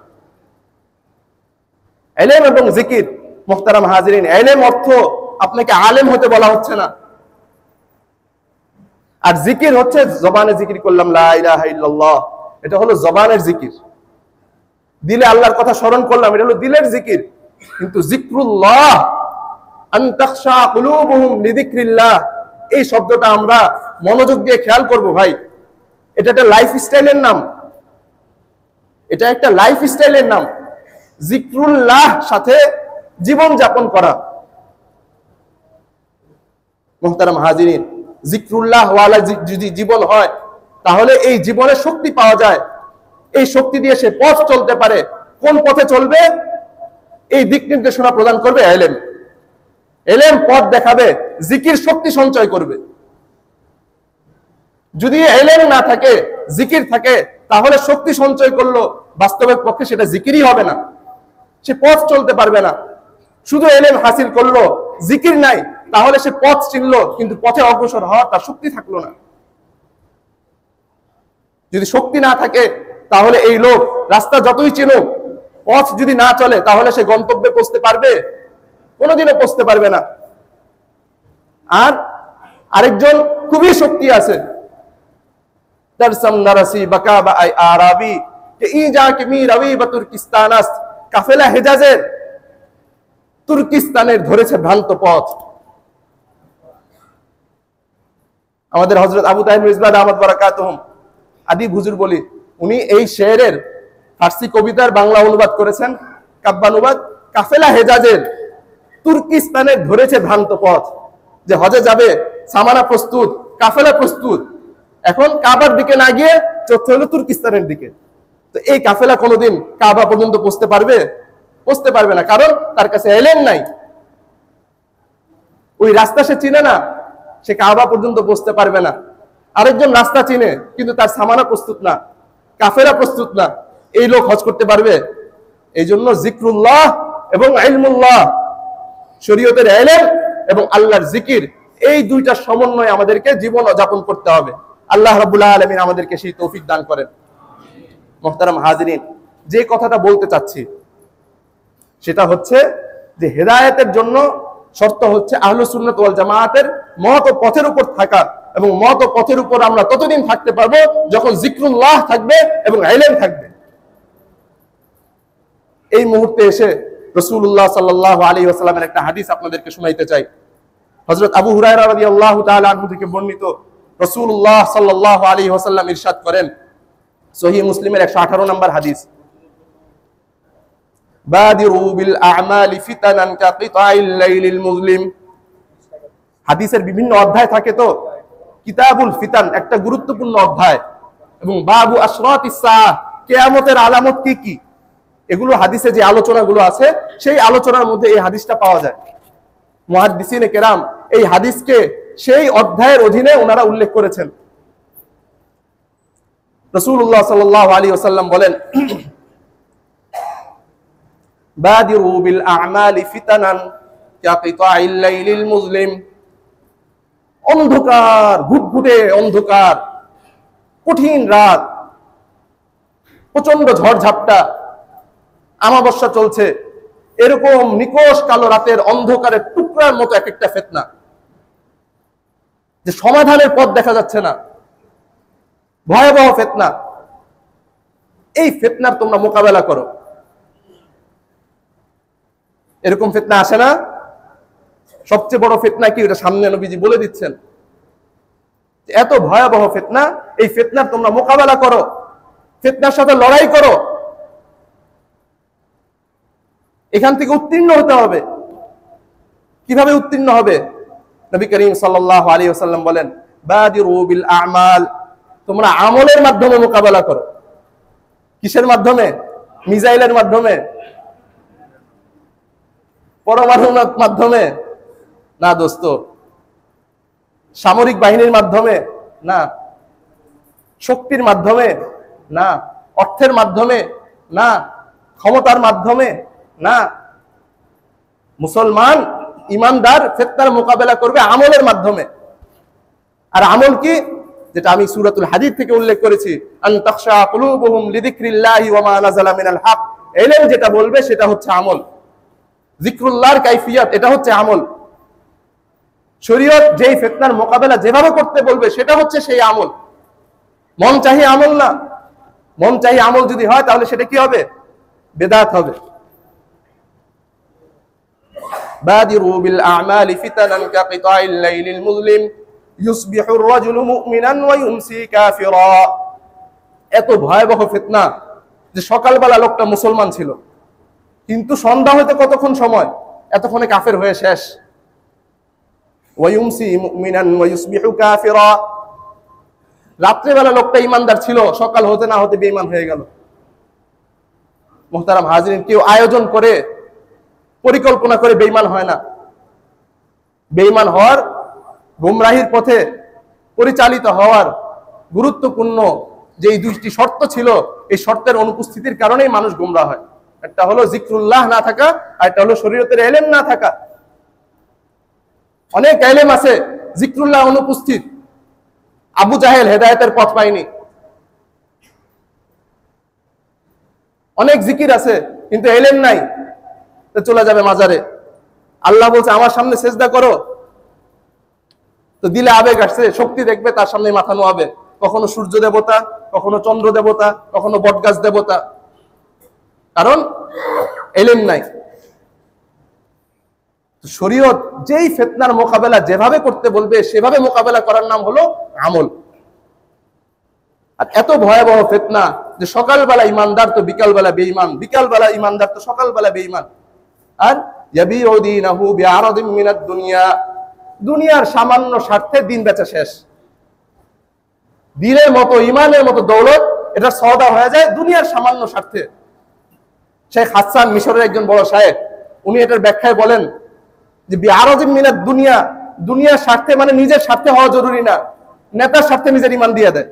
A: ইলম এবং জিকির, মুহতারাম হাজিরিন, ইলম অর্থ আপনাকে আলেম হতে বলা হচ্ছে না, আর জিকির হচ্ছে জবানে জিকির করলাম লা ইলাহা ইল্লাল্লাহ, এটা হলো জবানের জিকির। দিলে আল্লাহর কথা স্মরণ করলাম, এটা হলো দিলের জিকির। কিন্তু যিকরুল্লাহ, আন তাখশা কুলুবুহুম লিযিকরিল্লাহ, এই শব্দটা আমরা মনোযোগ দিয়ে খেয়াল করব ভাই। এটা একটা লাইফস্টাইলের নাম, এটা একটা লাইফস্টাইলের নাম। যিকরুল্লাহ সাথে জীবন যাপন করা। মুহতারাম হাজিরিন, যিকরুল্লাহ ওয়ালা যদি জীবন হয় তাহলে এই জীবনে শক্তি পাওয়া যায়, এই শক্তি দিয়ে সে পথ চলতে পারে। কোন পথে চলবে এই দিক নির্দেশনা প্রদান করবে ইলম। ইলম পথ দেখাবে, জিকির শক্তি সঞ্চয় করবে। যদি ইলম না থাকে, জিকির থাকে, তাহলে শক্তি সঞ্চয় করলো, বাস্তবের পক্ষে সেটা জিকিরই হবে না, সে পথ চলতে পারবে না। শুধু ইলম হাসিল করলো, জিকির নাই, তাহলে সে পথ চিনলো কিন্তু পথে অগ্রসর হওয়ার তার শক্তি থাকলো না। যদি শক্তি না থাকে তাহলে এই লোক রাস্তা যতই চিনুক, পথ যদি না চলে তাহলে সে গন্তব্যে পৌঁছতে পারবে? কোনোদিনও পৌঁছতে পারবে না। আর আরেকজন খুবই শক্তি আছে, তারসাম নারাসি বাকাবা আই আরাবি কে ই যা কি মি রবি বা তুর্কিস্তানাস, কাফেলা হেজাজের তুর্কিস্তানের ধরেছে ভ্রান্ত পথ। আমাদের হযরত আবু তাহির মিজবাহ আহমদ বারাকাতুহুম আদি হুজুর বলি, উনি এই শেরের ফার্সি কবিতার বাংলা অনুবাদ করেছেন, কাব্যানুবাদ। কাফেলা হেজাজের তুর্কিস্তানের ধরেছে ভ্রান্ত পথ, যে হজে যাবে, সামানা প্রস্তুত, কাফেলা প্রস্তুত, এখন কাবার দিকে না গিয়ে চলতে হলো তুর্কিস্তানের দিকে। তো এই কাফেলা কোনোদিন কাবা পর্যন্ত পৌঁছতে পারবে? পৌঁছতে পারবে না, কারণ তার কাছে এলেন নাই, ওই রাস্তা সে চিনে না, সে কাবা পর্যন্ত পৌঁছতে পারবে না। আরেকজন রাস্তা চিনে, কিন্তু তার সামানা প্রস্তুত না, কাফেলা প্রস্তুত না, এই লোক হজ করতে পারবে? এই জন্য জিক্রুল্লাহ এবং ইলমুল্লাহ, শরীয়তের ইলম এবং আল্লাহর জিকির, এই দুইটা সমন্বয়ে আমাদেরকে জীবন যাপন করতে হবে। আল্লাহ রাব্বুল আলামিন আমাদেরকে সেই তৌফিক দান করেন। মুহতারাম হাজিরিন, যে কথাটা বলতে চাচ্ছি সেটা হচ্ছে যে হেদায়েতের জন্য শর্ত হচ্ছে আহলুস সুন্নাত ওয়াল জামায়াতের মত ও পথের উপর থাকা, এবং মত ও পথের উপর আমরা ততদিন থাকতে পারবো যখন জিক্রুল্লাহ থাকবে এবং ইলম থাকবে। এই মুহূর্তে এসে রাসূলুল্লাহ সাল্লাল্লাহু আলাইহি ওয়াসাল্লামের একটা হাদিস আপনাদেরকে শোনাইতে চাই। হযরত আবু হুরায়রা রাদিয়াল্লাহু তাআলা আনহু থেকে বর্ণিত, রাসূলুল্লাহ সাল্লাল্লাহু আলাইহি ওয়াসাল্লাম ইরশাদ করেন, সহিহ মুসলিমের 118 নম্বর হাদিস, বাদিরু বিল আ'মালি ফিতানান কাকিতাইল লাইলিল মুজলিম। হাদিসের বিভিন্ন অধ্যায় থাকে, তো কিতাবুল ফিতান একটা গুরুত্বপূর্ণ অধ্যায়, এবং বাবু আশরাতিস সাআহ, কিয়ামতের আলামত কি কি, এগুলো হাদিসে যে আলোচনাগুলো আছে সেই আলোচনার মধ্যে এই হাদিসটা পাওয়া যায়। মুহাদ্দিসিনে কেরাম এই হাদিসকে সেই অধ্যায়ের অধীনে ওনারা উল্লেখ করেছেন। রাসূলুল্লাহ সাল্লাল্লাহু আলাইহি ওয়াসাল্লাম বলেন, বাদিরু বিল আ'মালি ফিতানান কাকিতাইল লাইলিল মুজলিম। অন্ধকার, ঘুটঘুটে অন্ধকার, কঠিন রাত, প্রচন্ড ঝড়ঝাপটা, আমাবস্যা চলছে, এরকম নিকষ কালো রাতের অন্ধকারের টুকরার মতো এক একটা ফিতনা, যে সমাধানের পথ দেখা যাচ্ছে না, ভয়াবহ ফিতনা। এই ফিতনার তোমরা মোকাবেলা করো। এরকম ফিতনা আসে না? সবচেয়ে বড় ফিতনা কি, এটা সামনে নবীজি বলে দিচ্ছেন। এত ভয়াবহ ফিতনা, এই ফিতনার তোমরা মোকাবেলা করো, ফিতনার সাথে লড়াই করো, এখান থেকে উত্তীর্ণ হতে হবে। কিভাবে উত্তীর্ণ হবে? নবী করিম সাল্লাল্লাহু আলাইহি ওয়াসাল্লাম বলেন, বাদিরু বিল আ'মাল, তোমরা আমলের মাধ্যমে মোকাবেলা করো। কিসের মাধ্যমে? মিসাইলের মাধ্যমে, পরমাণুর মাধ্যমে না দোস্ত, সামরিক বাহিনীর মাধ্যমে না, শক্তির মাধ্যমে না, অর্থের মাধ্যমে না, ক্ষমতার মাধ্যমে না। মুসলমান ইমানদার ফিতনার মোকাবেলা করবে আমলের মাধ্যমে। আর আমল কি? যেটা আমি সূরাতুল হাদীদ থেকে উল্লেখ করেছি, আন তাখশা কুলুবুহুম লিযিকরিল্লাহি ওয়া মা নাযালা মিনাল হক। ইলম যেটা বলবে সেটা হচ্ছে আমল, জিক্রুল্লাহর কাইফিয়াত এটা হচ্ছে আমল। শরীয়ত যেই ফিতনার মোকাবেলা যেভাবে করতে বলবে সেটা হচ্ছে সেই আমল। মন চাহি আমল না, মন চাহি আমল যদি হয় তাহলে সেটা কি হবে? বিদআত হবে। বাদিরু বিল আ'মালি ফিতানান কাকিতাইল লাইলিল মুজলিম ইউসবিহু আর-রাজুলু মুমিনান ওয়া ইউমসি কাফিরা। এত ভয়াবহ ফিতনা যে সকালবেলা লোকটা মুসলমান ছিল, কিন্তু সন্ধ্যা হতে কতক্ষণ সময়, এতক্ষণে কাফের হয়ে শেষ। ওয়া ইউমসি মুমিনান ওয়া ইউসবিহু কাফিরা, রাত্রিবেলা লোকটা ইমানদার ছিল, সকাল হতে না হতে বেঈমান হয়ে গেল। মুহতারাম হাজিরিন, কেউ আয়োজন করে পরিকল্পনা করে বেঈমান হয় না। বেঈমান হওয়ার, গুমরাহির পথে পরিচালিত হওয়ার গুরুত্বপূর্ণ যেই দুইটি শর্ত ছিল, এই শর্তের অনুপস্থিতির কারণেই মানুষ গুমরাহ হয়। একটা হলো জিক্রুল্লাহ না থাকা, আর একটা হলো শরীয়তের ইলম না থাকা। অনেক ইলম আছে, জিক্রুল্লাহ অনুপস্থিত। আবু জাহেল হেদায়েতের পথ পায়নি। অনেক জিকির আছে কিন্তু ইলম নাই, তো চলে যাবে মাজারে। আল্লাহ বলছে আমার সামনে সেজদা করো, তো দিলে আবেগ আসছে, শক্তি দেখবে, তার সামনে মাথা নোয়াবে। কখনো সূর্য দেবতা, কখনো চন্দ্র দেবতা, কখনো বটগাছ দেবতা, কারণ ইলম নাই। শরীয়ত যেই ফিতনার মোকাবেলা যেভাবে করতে বলবে সেভাবে মোকাবেলা করার নাম হলো আমল। আর এত ভয়াবহ ফিতনা যে সকালবেলা ইমানদার তো বিকালবেলা বেঈমান, বিকালবেলা ইমানদার তো সকালবেলা বেঈমান। আর ইয়াবিউ দীনাহু বিআরাদিন মিনাদ দুনিয়া, দুনিয়ার সামান্য স্বার্থে দিন বেচা শেষ। দিনের মতো ইমানের মতো দৌলত এটা সওদা হয়ে যায় দুনিয়ার সামান্য স্বার্থে। শেখ হাসান মিশরের একজন বড় শায়েখ, উনি এটার ব্যাখ্যায় বলেন যে বিআরাদিন মিনাদ দুনিয়া, দুনিয়ার স্বার্থে মানে নিজের স্বার্থে হওয়া জরুরি না, নেতার স্বার্থে নিজের ইমান দিয়ে দেয়,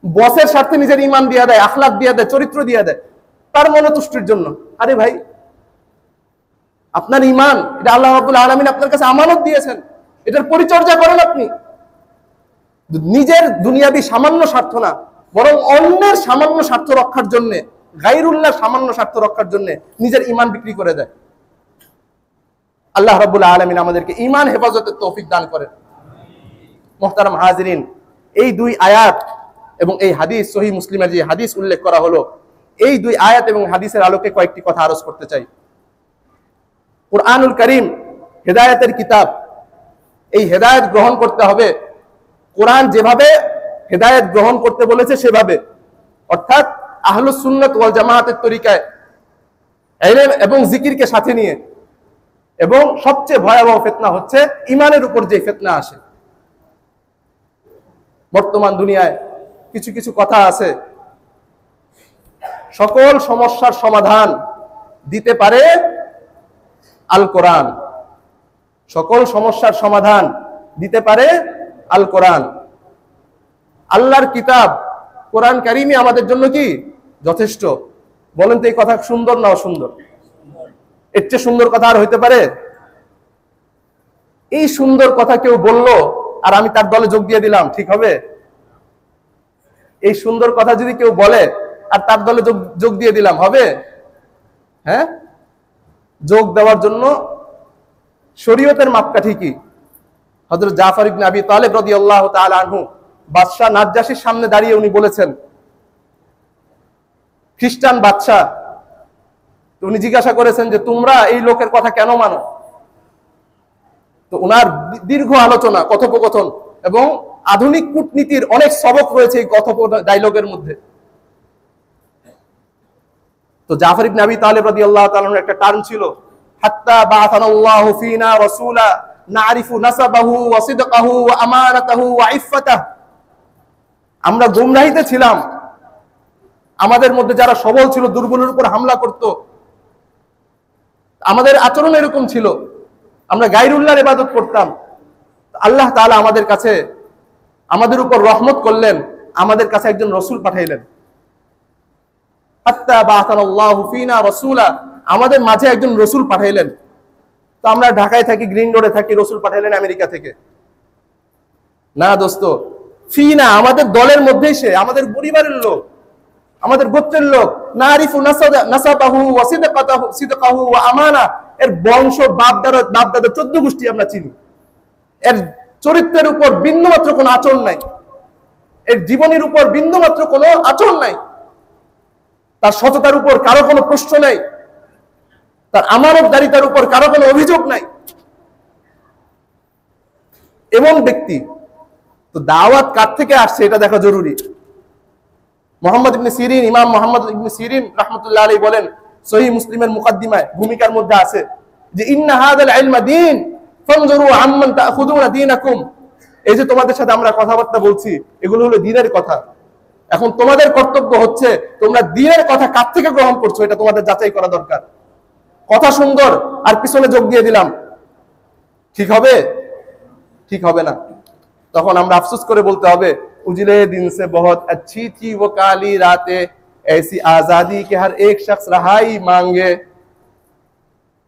A: বসের স্বার্থে নিজের ইমান দিয়ে দেয়, আখলাক দিয়ে দেয়, চরিত্র দিয়ে দেয় তার মনোতুষ্টির জন্য। আরে ভাই, আপনার ইমান এটা আল্লাহ রাব্বুল আলামিন আপনার কাছে আমানত দিয়েছেন, এটার পরিচর্যা করেন আপনি। নিজের দুনিয়াবি সামান্য স্বার্থ না, বরং অন্যের সামান্য স্বার্থ রক্ষার জন্য, গায়রুল্লাহ সামান্য স্বার্থ রক্ষার জন্য নিজের ইমান বিক্রি করে দেয়। আল্লাহ রাব্বুল আলামিন আমাদেরকে ইমান হেফাজতের তৌফিক দান করেন। মুহতারাম হাজিরিন, এই দুই আয়াত এবং এই হাদিস, সহিহ মুসলিমের যে হাদিস উল্লেখ করা হলো, এই দুই আয়াত এবং হাদিসের আলোকে কয়েকটি কথা আরজ করতে চাই। কুরআনুল কারীম হেদায়েতের কিতাব, এই হেদায়েত গ্রহণ করতে হবে কোরআন যেভাবে হেদায়েত গ্রহণ করতে বলেছে সেভাবে, অর্থাৎ আহলুস সুন্নাত ওয়াল জামাআতের তরিকায়, ইলম এবং জিকিরকে সাথে নিয়ে। এবং সবচেয়ে ভয়াবহ ফিতনা হচ্ছে ইমানের উপর যে ফিতনা আসে। বর্তমান দুনিয়ায় কিছু কিছু কথা আছে, সকল সমস্যার সমাধান দিতে পারে আল কোরআন, সকল সমস্যার সমাধান দিতে পারে আল কোরআন। আল্লাহর কিতাব কোরআন কারীমই আমাদের জন্য কি যথেষ্ট? বলেন তো এই কথা সুন্দর না অসুন্দর? এর চেয়ে সুন্দর কথা আর হইতে পারে? এই সুন্দর কথা কেউ বললো আর আমি তার দলে যোগ দিয়ে দিলাম, ঠিক হবে? এই সুন্দর কথা যদি কেউ বলে আর তার দলে যোগ দিয়ে দিলাম, হবে? হ্যাঁ, যোগ দেওয়ার জন্য শরীয়তের মাপকাঠি কি? হযরত জাফর ইবনে আবি তালেব রাদিয়াল্লাহু তাআলা আনহু বাদশা নাজ্জাশীর সামনে দাঁড়িয়ে উনি বলেছেন, খ্রিস্টান বাদশা, উনি জিজ্ঞাসা করেছেন যে তোমরা এই লোকের কথা কেন মানো? তো ওনার দীর্ঘ আলোচনা, কথোপকথন এবং আধুনিক কূটনীতির অনেক সবক রয়েছে এই ডায়লগের মধ্যে। তো জাফর ইবনে আবি তালেব রাদিয়াল্লাহু তাআলা আনহুর একটা টার্ম ছিল, হাত্তা বাআসানাল্লাহু ফিনা রাসূলা নারিফু নাসাবাহু ওয়া সিদকাহু ওয়া আমানাতাহু ওয়া ইফফাতাহু। আমরা গুমরাহিতে ছিলাম, আমাদের মধ্যে যারা সবল ছিল দুর্বলের উপর হামলা করত, আমাদের আচরণ এরকম ছিল, আমরা গায়রুল্লাহর ইবাদত করতাম। আল্লাহ তাআলা আমাদের কাছে, আমাদের উপর রহমত করলেন, আমাদের কাছে একজন রাসূল পাঠাইলেন। হাত্তা বাআসানাল্লাহু ফিনা রাসূলা, আমাদের মাঝে একজন রাসূল পাঠাইলেন। তো আমরা ঢাকায় থাকি, গ্রিন রোডে থাকি, রাসূল পাঠাইলেন আমেরিকা থেকে না দোস্ত, ফিনা আমাদের দলের মধ্যেই সে, আমাদের পরিবারের লোক, আমাদের গোত্রের লোক। নারিফু নাসাবাহু ওয়া সিদকাহু ওয়া আমানা, এর বংশ বাপ দাদা 14 গোষ্ঠী আমরা চিনি। এর চরিত্রের উপর বিন্দুমাত্র কোনো আচরণ নাই, এর জীবনের উপর বিন্দুমাত্র কোনো আচরণ নাই, তার সততার উপর কারো কোনো প্রশ্ন নাই, তার আমানতদারিতার উপর কারো কোনো অভিযোগ নাই, এমন ব্যক্তি। তো দাওয়াত কার থেকে আসছে এটা দেখা জরুরি। মুহাম্মদ ইবনে সিরিন, ইমাম মুহাম্মদ ইবনে সিরিন রাহমাতুল্লাহ আলাইহি বলেন, সহিহ মুসলিমের মুকাদ্দিমায় ভূমিকার মধ্যে আছে যে ইন্না হাযাল ইলমা দীন ফানজুরু আম্মান তাখুযুনা দীনাকুম। এই যে তোমাদের সাথে আমরা কথাবার্তা বলছি, এগুলো হলো দ্বীনের কথা। এখন তোমাদের কর্তব্য হচ্ছে তোমরা দ্বীনের কথা কার থেকে গ্রহণ করছো এটা তোমাদের যাচাই করা দরকার। কথা সুন্দর আর পিছনে যোগ দিয়ে দিলাম, ঠিক হবে? ঠিক হবে না। তখন আমরা আফসোস করে বলতে হবে, उजले दिन से बहुत अच्छी थी वो काली रातें, ऐसी आजादी के हर एक शख्स रहाई मांगे।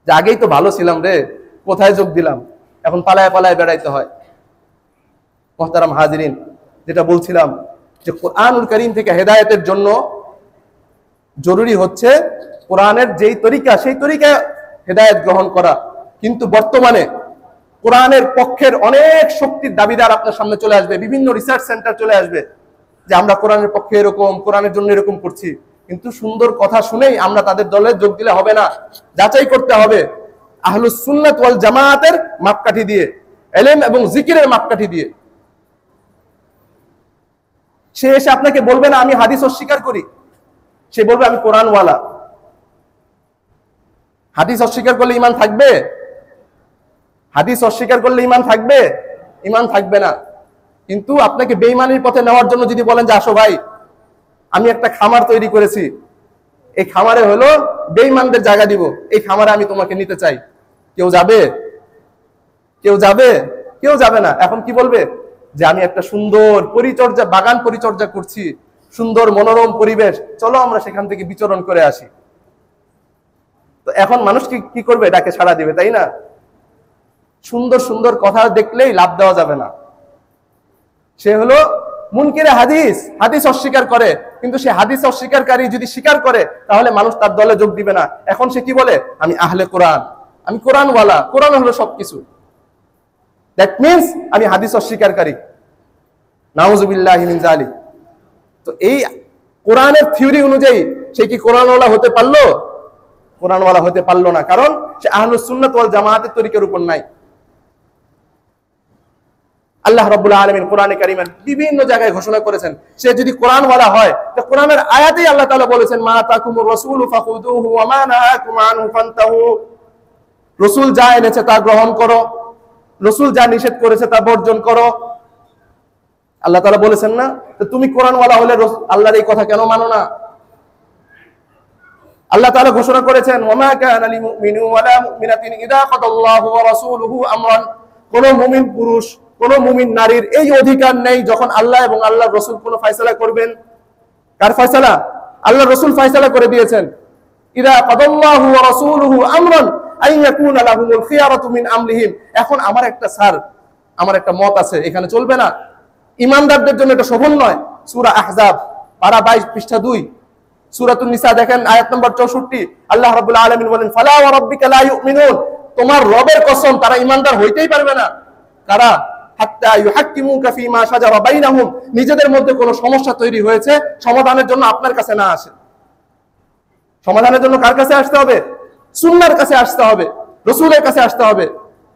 A: আগেই তো ভালো ছিলাম রে, কোথায় যোগ দিলাম, এখন পালায় পালায় বেড়াইতে হয়। মুহতারাম হাজিরিন, যেটা বলছিলাম যে কোরআনুল কারীম থেকে হেদায়েতের জন্য জরুরি হচ্ছে কোরআনের যেই তরিকা, সেই তরিকায় হেদায়েত গ্রহণ করা। কিন্তু বর্তমানে কোরআনের পক্ষের অনেক শক্তির দাবিদার আপনার সামনে চলে আসবে, বিভিন্ন রিসার্চ সেন্টার চলে আসবে যে আমরা কোরআনের পক্ষে এরকম, কোরআনের জন্য এরকম করছি। কিন্তু সুন্দর কথা শুনেই আমরা তাদের দলে যোগ দিলে হবে না, যাচাই করতে হবে আহলুস সুন্নাত ওয়াল জামাআতের মাপকাঠি দিয়ে, ইলম এবং জিকিরের মাপকাঠি দিয়ে। সে এসে আপনাকে বলবে না আমি হাদিস অস্বীকার করি, সে বলবে আমি কোরআনওয়ালা। হাদিস অস্বীকার করলে ঈমান থাকবে? হাদিস অস্বীকার করলে ঈমান থাকবে? ঈমান থাকবে না। কিন্তু আপনাকে বেঈমানির পথে নেওয়ার জন্য যদি বলেন যে আসো ভাই, আমি একটা খামার তৈরি করেছি, এই খামারে হলো বেঈমানদের জায়গা দিব, এই খামারে আমি তোমাকে নিতে চাই, কেউ যাবে? কেউ যাবে? কেউ যাবে না। এখন কি বলবে? যে আমি একটা সুন্দর পরিচর্যা, বাগান পরিচর্যা করছি, সুন্দর মনোরম পরিবেশ, চলো আমরা সেখান থেকে বিচরণ করে আসি। তো এখন মানুষ কি করবে? এটাকে সাড়া দিবে, তাই না? সুন্দর সুন্দর কথা দেখলেই লাভ দেওয়া যাবে না। সে হলো মুনকিরে হাদিস, হাদিস অস্বীকার করে, কিন্তু সে হাদিস অস্বীকারী যদি স্বীকার করে তাহলে মানুষ তার দলে যোগ দিবে না। এখন সে কি বলে? আমি আহলে কোরআন, আমি কোরআনওয়ালা, কোরআন হলো সবকিছু। দ্যাট মিনস আমি হাদিস অস্বীকারী। নাউজুবিল্লাহি মিন যালিক। তো এই কোরআনের থিওরি অনুযায়ী সে কি কোরআনওয়ালা হতে পারলো? কোরআনওয়ালা হতে পারলো না, কারণ সে আহলুস সুন্নাত ওয়াল জামাআতের তরিকার উপর নাই। আল্লাহ রাব্বুল আলামিন কোরআনে কারীমের বিভিন্ন জায়গায় ঘোষণা করেছেন, সে যদি কোরআনওয়ালা হয় তো কোরআনের আয়াতেই আল্লাহ তাআলা বলেছেন মা তাকুমুর রাসূলু ফাখুযুহু ওয়া মা নাহাকুম আনহু ফান্তাহু। রাসূল যা এনেছে তা গ্রহণ করো, রাসূল যা নিষেধ করেছে তা বর্জন করো। আল্লাহ তাআলা বলেছেন না? তো তুমি কোরআনওয়ালা হলে আল্লাহর এই কথা কেন মানো না? আল্লাহ তাআলা ঘোষণা করেছেন ওয়া মা কানা লিল মুমিনি ওয়া লা মুমিনাতিন ইযা কাদাল্লাহু ওয়া রাসূলুহু আমরান। কোন মুমিন পুরুষ, কোন মুমিন নারীর এই অধিকার নেই যখন আল্লাহ এবং আল্লাহর রাসূল কোন ফয়সালা করবেন। কার ফয়সালা? আল্লাহর রাসূল ফয়সালা করে দিয়েছেন। ইযা কাদাল্লাহু ওয়া রাসূলুহু আমরান আন ইয়াকুনা লাহুমুল খিয়ারাতু মিন আমরিহিম। এখন আমার একটা মত আছে, এখানে চলবে না। ঈমানদারদের জন্য এটা শোভন নয়। সূরা আহজাব পারা 22 পৃষ্ঠা 2, সূরাতুন নিসা দেখেন আয়াত নম্বর 64, আল্লাহ রাব্বুল আলামিন বলেন ফালা ওয়া রাব্বিকা লা ইউমিনুন। তোমার রবের কসম তারা ঈমানদার হইতেই পারবে না। কারা? হাত্তা ইউহাক্কিমুকা ফীমা শাজারা বাইনাহুম। নিজেদের মধ্যে কোনো সমস্যা তৈরি হয়েছে, সমাধানের জন্য আপনার কাছে না আসে। সমাধানের জন্য কার কাছে আসতে হবে? সুন্নাহর কাছে আসতে হবে, রাসূলের কাছে আসতে হবে।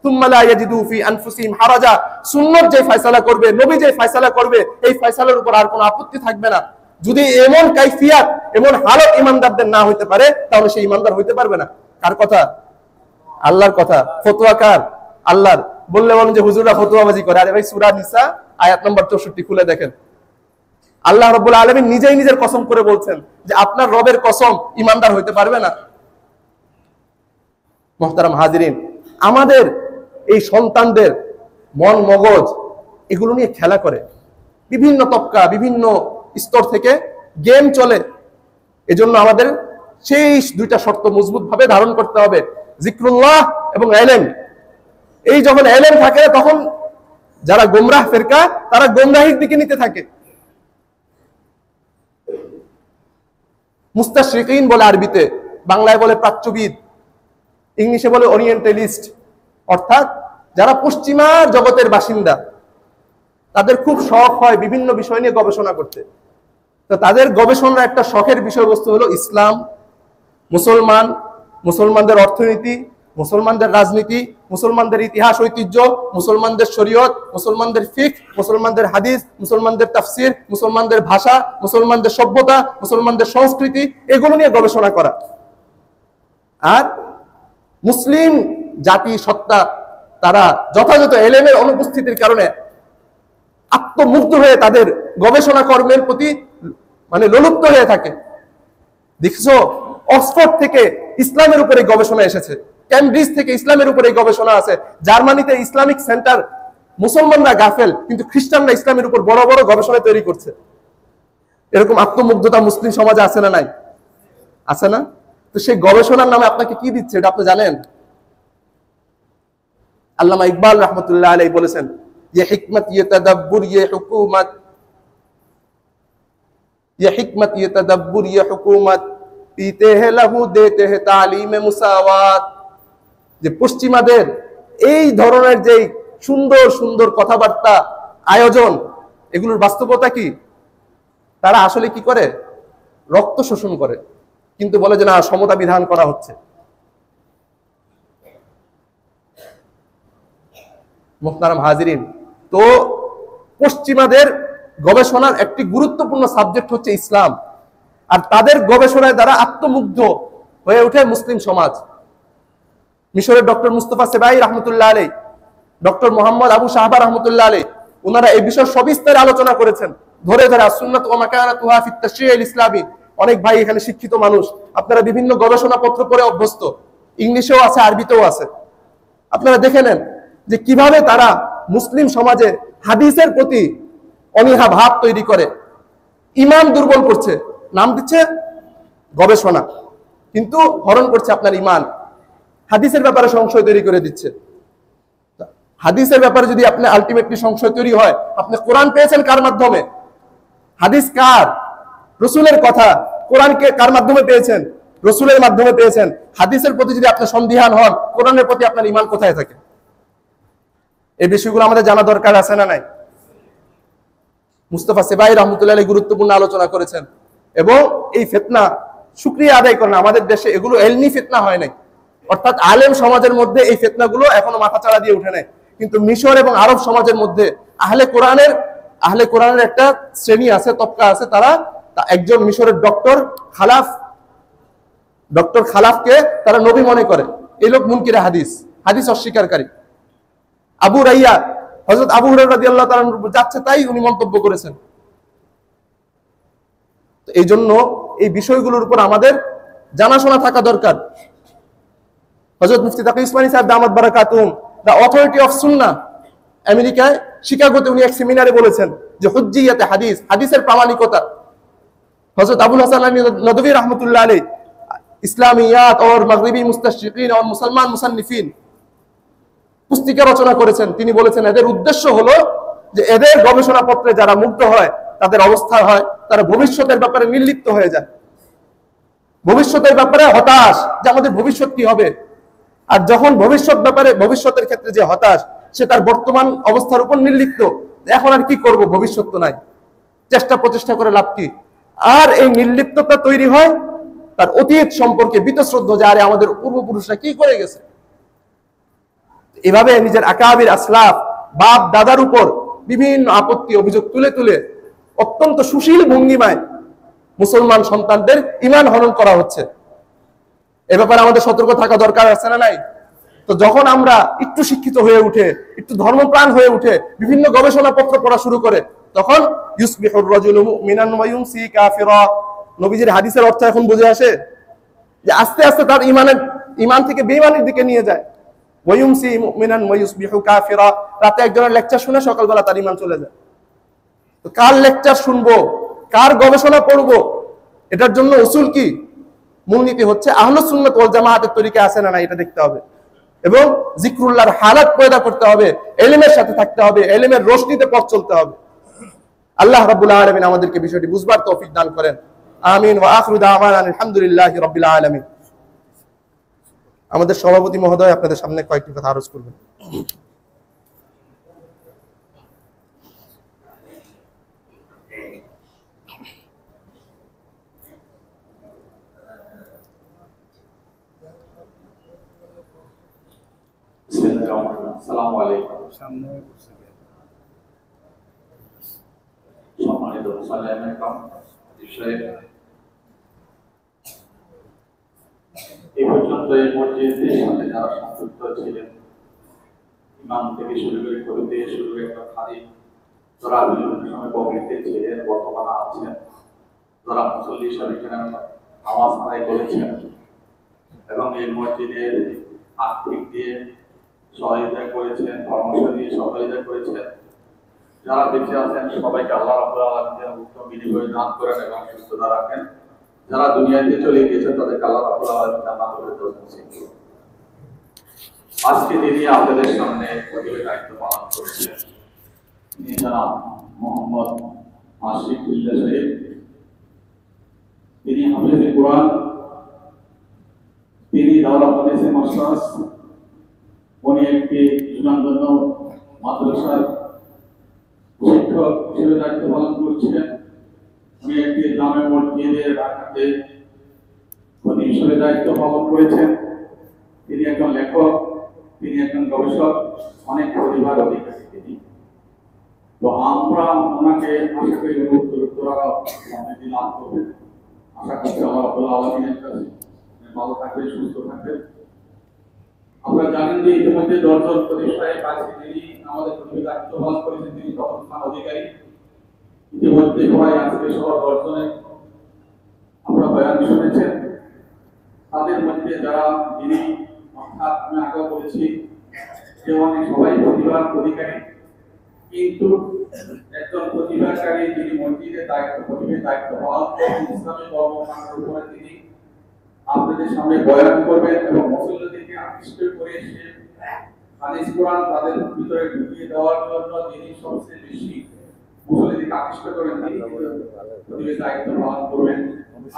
A: সুম্মা লা ইয়াজিদু ফি আনফুসিহিম হারাজা। সুন্নাহ যে ফয়সালা করবে, নবী যে ফয়সালা করবে, এই ফয়সালার উপর আর কোনো আপত্তি থাকবে না। যদি এমন কাইফিয়াত, এমন হালত ঈমানদারদের না হইতে পারে তাহলে সে ঈমানদার হইতে পারবে না। কার কথা? আল্লাহর কথা। ফতোয়া কার? আল্লাহর। বললে বলেন যে হুজুররা ফতোয়াবাজি করে। আরে ভাই, সূরা নিসা আয়াত নম্বর 64 খুলে দেখেন। আল্লাহ রাব্বুল আলামিন নিজেই নিজের কসম করে বলছেন যে আপনার রবের কসম, ঈমানদার হইতে পারবে না। মুহতারাম হাজিরিন, আমাদের এই সন্তানদের মন মগজ এগুলো নিয়ে খেলা করে, বিভিন্ন তবকা, বিভিন্ন স্তর থেকে গেম চলে। এজন্য আমাদের সেই দুইটা শর্ত মজবুত ভাবে ধারণ করতে হবে, জিক্রুল্লাহ এবং ইলম। এই যখন ইলম থাকে তখন যারা গোমরাহ ফিরকা তারা গোমরাহির দিকে নিতে থাকে। মুস্তাশরিকিন বলে আরবিতে, বাংলায় বলে প্রাচ্যবিদ, ইংলিশে বলে ওরিয়েন্টালিস্ট। অর্থাৎ যারা পশ্চিমা জগতের বাসিন্দা, তাদের খুব শখ হয় বিভিন্ন বিষয় নিয়ে গবেষণা করতে। তো তাদের গবেষণার একটা শখের বিষয়বস্তু হলো ইসলাম, মুসলমান, মুসলমানদের অর্থনীতি, মুসলমানদের রাজনীতি, মুসলমানদের ইতিহাস ঐতিহ্য, মুসলমানদের শরীয়ত, মুসলমানদের ফিকহ, মুসলমানদের হাদিস, মুসলমানদের তাফসির, মুসলমানদের ভাষা, মুসলমানদের সভ্যতা, মুসলমানদের সংস্কৃতি, এগুলো নিয়ে গবেষণা করা। আর মুসলিম জাতি সত্তা তারা যথাযথ ইলমের অনুপস্থিতির কারণে আত্মমুগ্ধ হয়ে তাদের গবেষণা কর্মের প্রতি লোলুপ্ত হয়ে থাকে। দেখছো, অক্সফোর্ড থেকে ইসলামের উপরে গবেষণা এসেছে, ক্যামব্রিজ থেকে ইসলামের উপরে গবেষণা আছে, জার্মানিতে ইসলামিক সেন্টার। মুসলমানরা গাফেল, কিন্তু খ্রিস্টানরা ইসলামের উপর বড় বড় গবেষণা তৈরি করছে। এরকম আত্মমুগ্ধতা মুসলিম সমাজে আছে না নাই? আছে না? তো সেই গবেষণার নামে আপনাকে কি দিচ্ছে এটা আপনি জানেন? আল্লামা ইকবাল রাহমাতুল্লাহ আলাইহি বলেছেন, ये हिकमत ये तदब्बुर ये हुकूमत, ये हिकमत ये तदब्बुर ये हुकूमत, पीते हैं लहू देते हैं तालीम मुसावात। যে পশ্চিমাদের এই ধরনের যে সুন্দর সুন্দর কথাবার্তা, আয়োজন, এগুলোর বাস্তবতা কি? তারা আসলে কি করে? রক্ত শোষণ করে, কিন্তু বলে যে না, সমতা বিধান করা হচ্ছে। মুহতারাম হাজিরিন, তো পশ্চিমাদের গবেষণার একটি গুরুত্বপূর্ণ সাবজেক্ট হচ্ছে ইসলাম, আর তাদের গবেষণায় দ্বারা আত্মমুগ্ধ হয়ে ওঠে মুসলিম সমাজ। মিশরের ডক্টর মুস্তফা সেবাই রহমতুল্লাহ আলাই, ডক্টর মোহাম্মদ আবু শাহবা রহমতুল্লাহ আলাই, ওনারা এই বিষয় সবিস্তারে আলোচনা করেছেন, ধরে ধরে সুন্নাত ওয়া মাকানাতুহা ফিত তাশরি'আল ইসলামী। অনেক ভাই এখানে শিক্ষিত মানুষ, আপনারা বিভিন্ন গবেষণা পত্র পড়ে অভ্যস্ত, ইংলিশেও আছে, আরবিতেও আছে। আপনারা দেখে নেন যে কিভাবে তারা মুসলিম সমাজে হাদিসের প্রতি অনীহা ভাব তৈরি করে, ঈমান দুর্বল করছে, নাম দিচ্ছে গবেষণা, কিন্তু হরণ করছে আপনার ঈমান। হাদিসের ব্যাপারে সংশয় তৈরি করে দিচ্ছে। হাদিসের ব্যাপারে যদি আপনি আলটিমেটলি সংশয় তৈরি হয়, আপনি কোরআন পেয়েছেন কার মাধ্যমে? হাদিস কার? রসুলের কথা। কোরআনকে কার মাধ্যমে পেয়েছেন? রসুলের মাধ্যমে পেয়েছেন। হাদিসের প্রতি যদি আপনি সন্দিহান হন, কোরআনের প্রতি আপনার ঈমান কোথায় থাকে? এই বিষয়গুলো আমাদের জানা দরকার আছে না নাই? মুস্তফা সেবাই রহমতুল্লাহ আলাইহি গুরুত্বপূর্ণ আলোচনা করেছেন, এবং এই ফিতনা শুকরিয়া আদায় করেন, আমাদের দেশে এগুলো এলমি ফিতনা হয় নাই, অর্থাৎ আলেম সমাজের মধ্যে এই ফিতনাগুলো এখনো মাথাচাড়া দিয়ে উঠে নাই। কিন্তু মিশর এবং আরব সমাজের মধ্যে আহলে কোরআনের একটা শ্রেণী আছে, তবকা আছে, তারা একজন মিশরের ডক্টর খালাফকে তারা নবী মনে করে। এই লোক মুনকিরে হাদিস অস্বীকারী। আবু রাইয়া, হযরত আবু হুরায়রা রাদিয়াল্লাহু তাআলা যাচ্ছে তাই উনি মন্তব্য করেছেন। তো এই জন্য এই বিষয়গুলোর উপর আমাদের জানাশোনা থাকা দরকার। হযরত মুফতি তাকি উসমানী সাহেব দামাত বারাকাতুহুম, দ্য অথরিটি অফ সুন্নাহ, আমেরিকায় শিকাগোতে উনি এক সেমিনারে বলেছেন যে হুজ্জিয়াতে হাদিসের প্রামাণিকতা। হযরত আবুল হাসান নদভী রহমতুল্লাহ আলাইহি ইসলামিয়াত और मगरिबी मुस्तशरिकीन और मुसलमान मुसन्निफिन পুস্তিকা রচনা করেছেন। তিনি বলেছেন এদের উদ্দেশ্য হলো যে এদের গবেষণাপত্রে যারা মুগ্ধ হয়, তাদের অবস্থা হয় তারা ভবিষ্যতের ব্যাপারে নির্লিপ্ত হয়ে যায়, ভবিষ্যতের ব্যাপারে হতাশ যে আমাদের ভবিষ্যৎ কি হবে। আর যখন ভবিষ্যতের ক্ষেত্রে যে হতাশ, সে তার বর্তমান অবস্থার উপর নির্লিপ্ত, এখন আর কি করব, ভবিষ্যৎ তো নাই, প্রচেষ্টা করে লাভ কি। আর এই নির্লিপ্ততা তৈরি হয় তার অতীত সম্পর্কে বীতশ্রদ্ধ, যে আরে আমাদের পূর্বপুরুষরা কি করে গেছে। এভাবে নিজের আকাবির আসলাফ, বাপ দাদার উপর বিভিন্ন আপত্তি অভিযোগ তুলে তুলে অত্যন্ত সুশীল ভঙ্গিমায় মুসলমান সন্তানদের ঈমান হরণ করা হচ্ছে। এ ব্যাপারে আমাদের সতর্ক থাকা দরকার আছে না নাই? তো যখন আমরা একটু শিক্ষিত হয়ে উঠে, একটু ধর্মপ্রাণ হয়ে উঠে, বিভিন্ন গবেষণাপত্র পড়া শুরু করে, তখন ইউসবিহুর রাজুলু মুমিনান ওয়া ইউমসি কাফিরা। নবীজির হাদিসের অর্থ এখন বুঝে আসে যে আস্তে আস্তে তার ঈমান থেকে বেঈমানির দিকে নিয়ে যায়। ওয়া ইউমসি মুমিনান ওয়া ইউসবিহু কাফিরা, রাতে একজনের লেকচার শুনে সকালবেলা তার ঈমান চলে যায়। তো কার লেকচার শুনবো, কার গবেষণা পড়বো, এটার জন্য উসুল কি, মূলনীতি হচ্ছে আহলুস সুন্নাত ওয়াল জামাআতের তরিকা আছে না, এটা দেখতে হবে। এবং জিকরুল্লাহর হালাত পয়দা করতে হবে, ইলমের সাথে থাকতে হবে, ইলমের রোশনিতে পথ চলতে হবে। আল্লাহ রাব্বুল আলামিন আমাদেরকে বিষয়টি বুঝবার তৌফিক দান করেন। আমিন ওয়া আখিরু দাওয়ানা আলহামদুলিল্লাহি রাব্বিল আলামিন। আমাদের সভাপতি মহোদয় আপনাদের সামনে কয়েকটি কথা আরজ করবেন।
B: আসসালামু আলাইকুম। সম্মানিত মুসল্লিয়ানে কিরাম, এই পর্যন্ত এই মসজিদের সাথে যারা সংযুক্ত ছিলেন, ইমাম থেকে শুরু করে খতিব থেকে শুরু করে একটা খাদিম, যারা বিভিন্ন সময় কমিটিতে ছিলেন, বর্তমানে আছেন, যারা মুসল্লি হিসাবে এখানে নামাজ আদায় করেছেন এবং এই মসজিদের আর্থিক দিয়ে সহায়তা করেছেন, পরামর্শ দিয়ে সহায়তা করেছেন, যারা বেঁচে আছেন সবাইকে আল্লাহ রাব্বুল আলামিন উত্তম বিনিময় দান করেন এবং সুস্থতা রাখেন। যারা দুনিয়াতে চলে গিয়েছেন তাদেরকে আল্লাহ রাব্বুল আলামিন জান্নাতুল ফেরদৌস নসিব করুন। আজকে তিনি আপনাদের সামনে খতিবের দায়িত্ব পালন করছেন, তিনি জনাব মোহাম্মদ আশিক বিল্লাহ সাহেব। তিনি হাফেজে কোরআন, তিনি দাওরা হাদিসে মাস্টার্স, উনি একটি সুনামধন্য মাদ্রাসার শিক্ষক হিসেবে দায়িত্ব পালন করছেন। উনি একটি জামে মসজিদের ঢাকাতে খতিব হিসেবে দায়িত্ব পালন করেছেন। তিনি একজন লেখক, তিনি একজন গবেষক, অনেক প্রতিভার অধিকারী তিনি। তো আমরা ওনাকে আশা করি উত্তরা সমৃদ্ধি লাভ করবেন, আশা করছি আমার আল্লাহ আলমিনের কাছে ভালো থাকবে, সুস্থ থাকবে। আপনারা জানেন যে ইতিমধ্যে 10 জন প্রতিষ্ঠায় কাছে যিনি আমাদের প্রতি দায়িত্ব পালন করেছেন তিনি প্রথম স্থান অধিকারী। ইতিমধ্যে সবাই আজকে সবার 10 জনের আপনারা বয়ান শুনেছেন। তাদের মধ্যে যারা যিনি অর্থাৎ আমি আগেও বলেছি যে অনেক সবাই প্রতিভার অধিকারী, কিন্তু একজন প্রতিভাকারী যিনি মসজিদের প্রতিভার দায়িত্ব পালন করেন ইসলামী কর্মকাণ্ডের উপরে তিনি আপনাদের সামনে বয়ান করবেন এবং মুসল্লিদেরকে আকৃষ্ট করে সে হাদিস কোরআন তাদের ভিতরে ঢুকিয়ে দেওয়ার জন্য যিনি সবচেয়ে বেশি মুসল্লিদেরকে আকৃষ্ট করেন তিনি প্রতিভার দায়িত্ব পালন করবেন।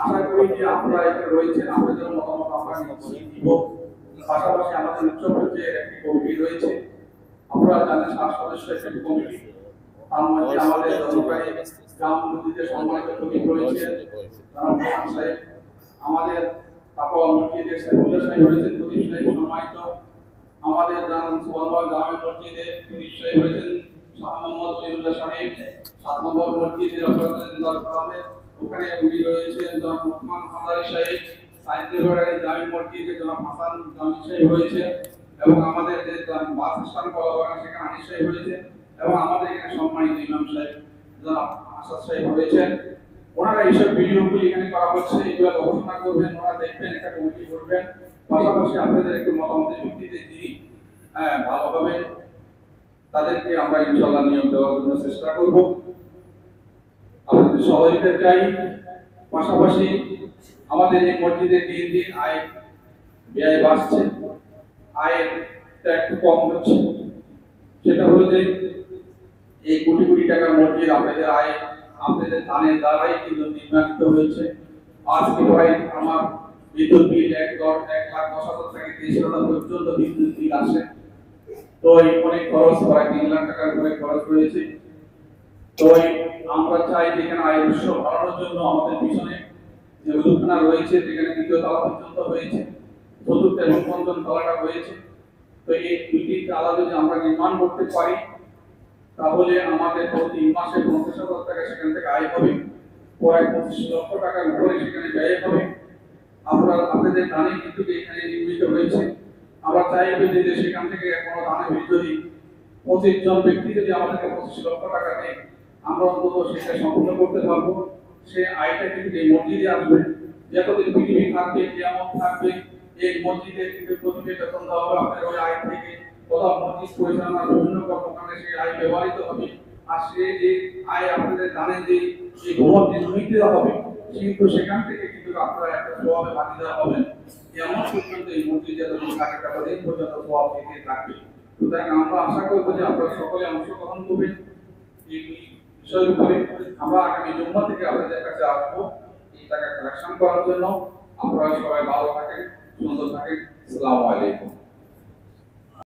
B: আশা করি যে আপনারা এখানে রয়েছেন, আপনাদের মতামত আমরা নিব। পাশাপাশি আমাদের উচ্চ পর্যায়ের একটি কমিটি রয়েছে, আপনারা জানেন 7 সদস্যের একটি কমিটি। তার মধ্যে আমাদের দরকারি গ্রাম মসজিদের সম্মানিত কমিটি রয়েছে সাহেব, আমাদের তারপর মসজিদের সাহেবুল্লাহ সাহেব রয়েছেন প্রতিষ্ঠায় সম্মানিত, আমাদের সুবহানাল্লাহ গ্রামের মসজিদের প্রতিষ্ঠায় রয়েছেন শাহ মোহাম্মদ ওলিউল্লাহ সাহেব, 7 নম্বর মসজিদের আপনাদের ওখানে উনি রয়েছেন জনাব মুহম্মদ হাসান সাহেব, সাইন্সবাড়ি জামি মসজিদে জনাব হাসান জামি সাহেব রয়েছে, এবং আমাদের যে বাস স্ট্যান্ড কলাবাগান সেখানে আনিস সাহেব রয়েছে, এবং আমাদের এখানে সম্মানিত ইমাম সাহেব জনাব আসাদ সাহেব রয়েছেন। ওনারা এইসব ভিডিওগুলি এখানে করা হচ্ছে, এগুলো গবেষণা করবেন, ওনারা দেখবেন, একটা কমিটি করবেন। পাশাপাশি আপনাদের একটু মতামতের ভিত্তিতে যিনি ভালোভাবে তাদেরকে আমরা ইনশাআল্লাহ নিয়োগ দেওয়ার জন্য চেষ্টা করব। আপনাদের সহযোগিতা চাই। পাশাপাশি আমাদের এই মসজিদে দিন দিন আয় ব্যয় বাড়ছে, আয়টা একটু কম হচ্ছে। সেটা হলো যে এই কোটি কোটি টাকার মসজিদ আপনাদের আয় আপনাদের দানের দ্বারাই কিন্তু নির্মাণিত হয়েছে। আজকে প্রায় আমার বিদ্যুৎ বিল 1,10,00,000 থেকে 30,000 পর্যন্ত বিদ্যুৎ বিল আসে। তো এই অনেক খরচ, প্রায় 3 লাখ টাকার উপরে খরচ রয়েছে। তো আমরা চাই যে এখানে আয়ের উৎস বাড়ানোর জন্য আমাদের পিছনে যে উদ্যোগনা রয়েছে যেখানে 2য় তলা পর্যন্ত হয়েছে, 4র্থ এবং 5ম তলাটা হয়েছে। তো এই 2টি তলা যদি আমরা নির্মাণ করতে পারি তাহলে আমাদের প্রতি মাসে 50,000 টাকা সেখান থেকে আয় হবে, প্রায় 25 লক্ষ টাকার উপরে সেখানে ব্যয় হবে। আপনাদের দানে কিন্তু এখানে নির্মিত হয়েছে। আমরা চাইবো যে সেখান থেকে কোনো দানে যদি 25 জন ব্যক্তি যদি আমাদেরকে 25 লক্ষ টাকা দেয়, আমরা অন্তত সেটা সম্পূর্ণ করতে পারবো। সে আয়টা কিন্তু এই মসজিদে আসবে। যতদিন পৃথিবী থাকবে, কিয়ামত থাকবে, এই মসজিদে কিন্তু প্রতিটি বেতন দেওয়া হবে আপনার ওই আয় থেকে। কোথাও মসজিদ পরিচালনার বিভিন্ন কর্মকাণ্ডে সেই আয় ব্যবহৃত হবে। আর সে যে আয় আপনাদের দানে যে ভবন নির্মিত হবে, কিন্তু সেখান থেকে কিন্তু আপনারা একটা সওয়াবে ভাগিদার হবেন। যেমন পর্যন্ত এই মসজিদে যতদিন থাকে ততদিন পর্যন্ত সওয়াব দিতে থাকবে। সুতরাং আমরা আশা করবো যে আপনারা সকলে অংশগ্রহণ করবেন এই বিষয়ের উপরে। আমরা আগামী জুম্মা থেকে আপনাদের কাছে আসবো এই টাকা কালেকশন করার জন্য। আপনারা সবাই ভালো থাকেন, সুন্দর থাকেন। আসসালামু আলাইকুম।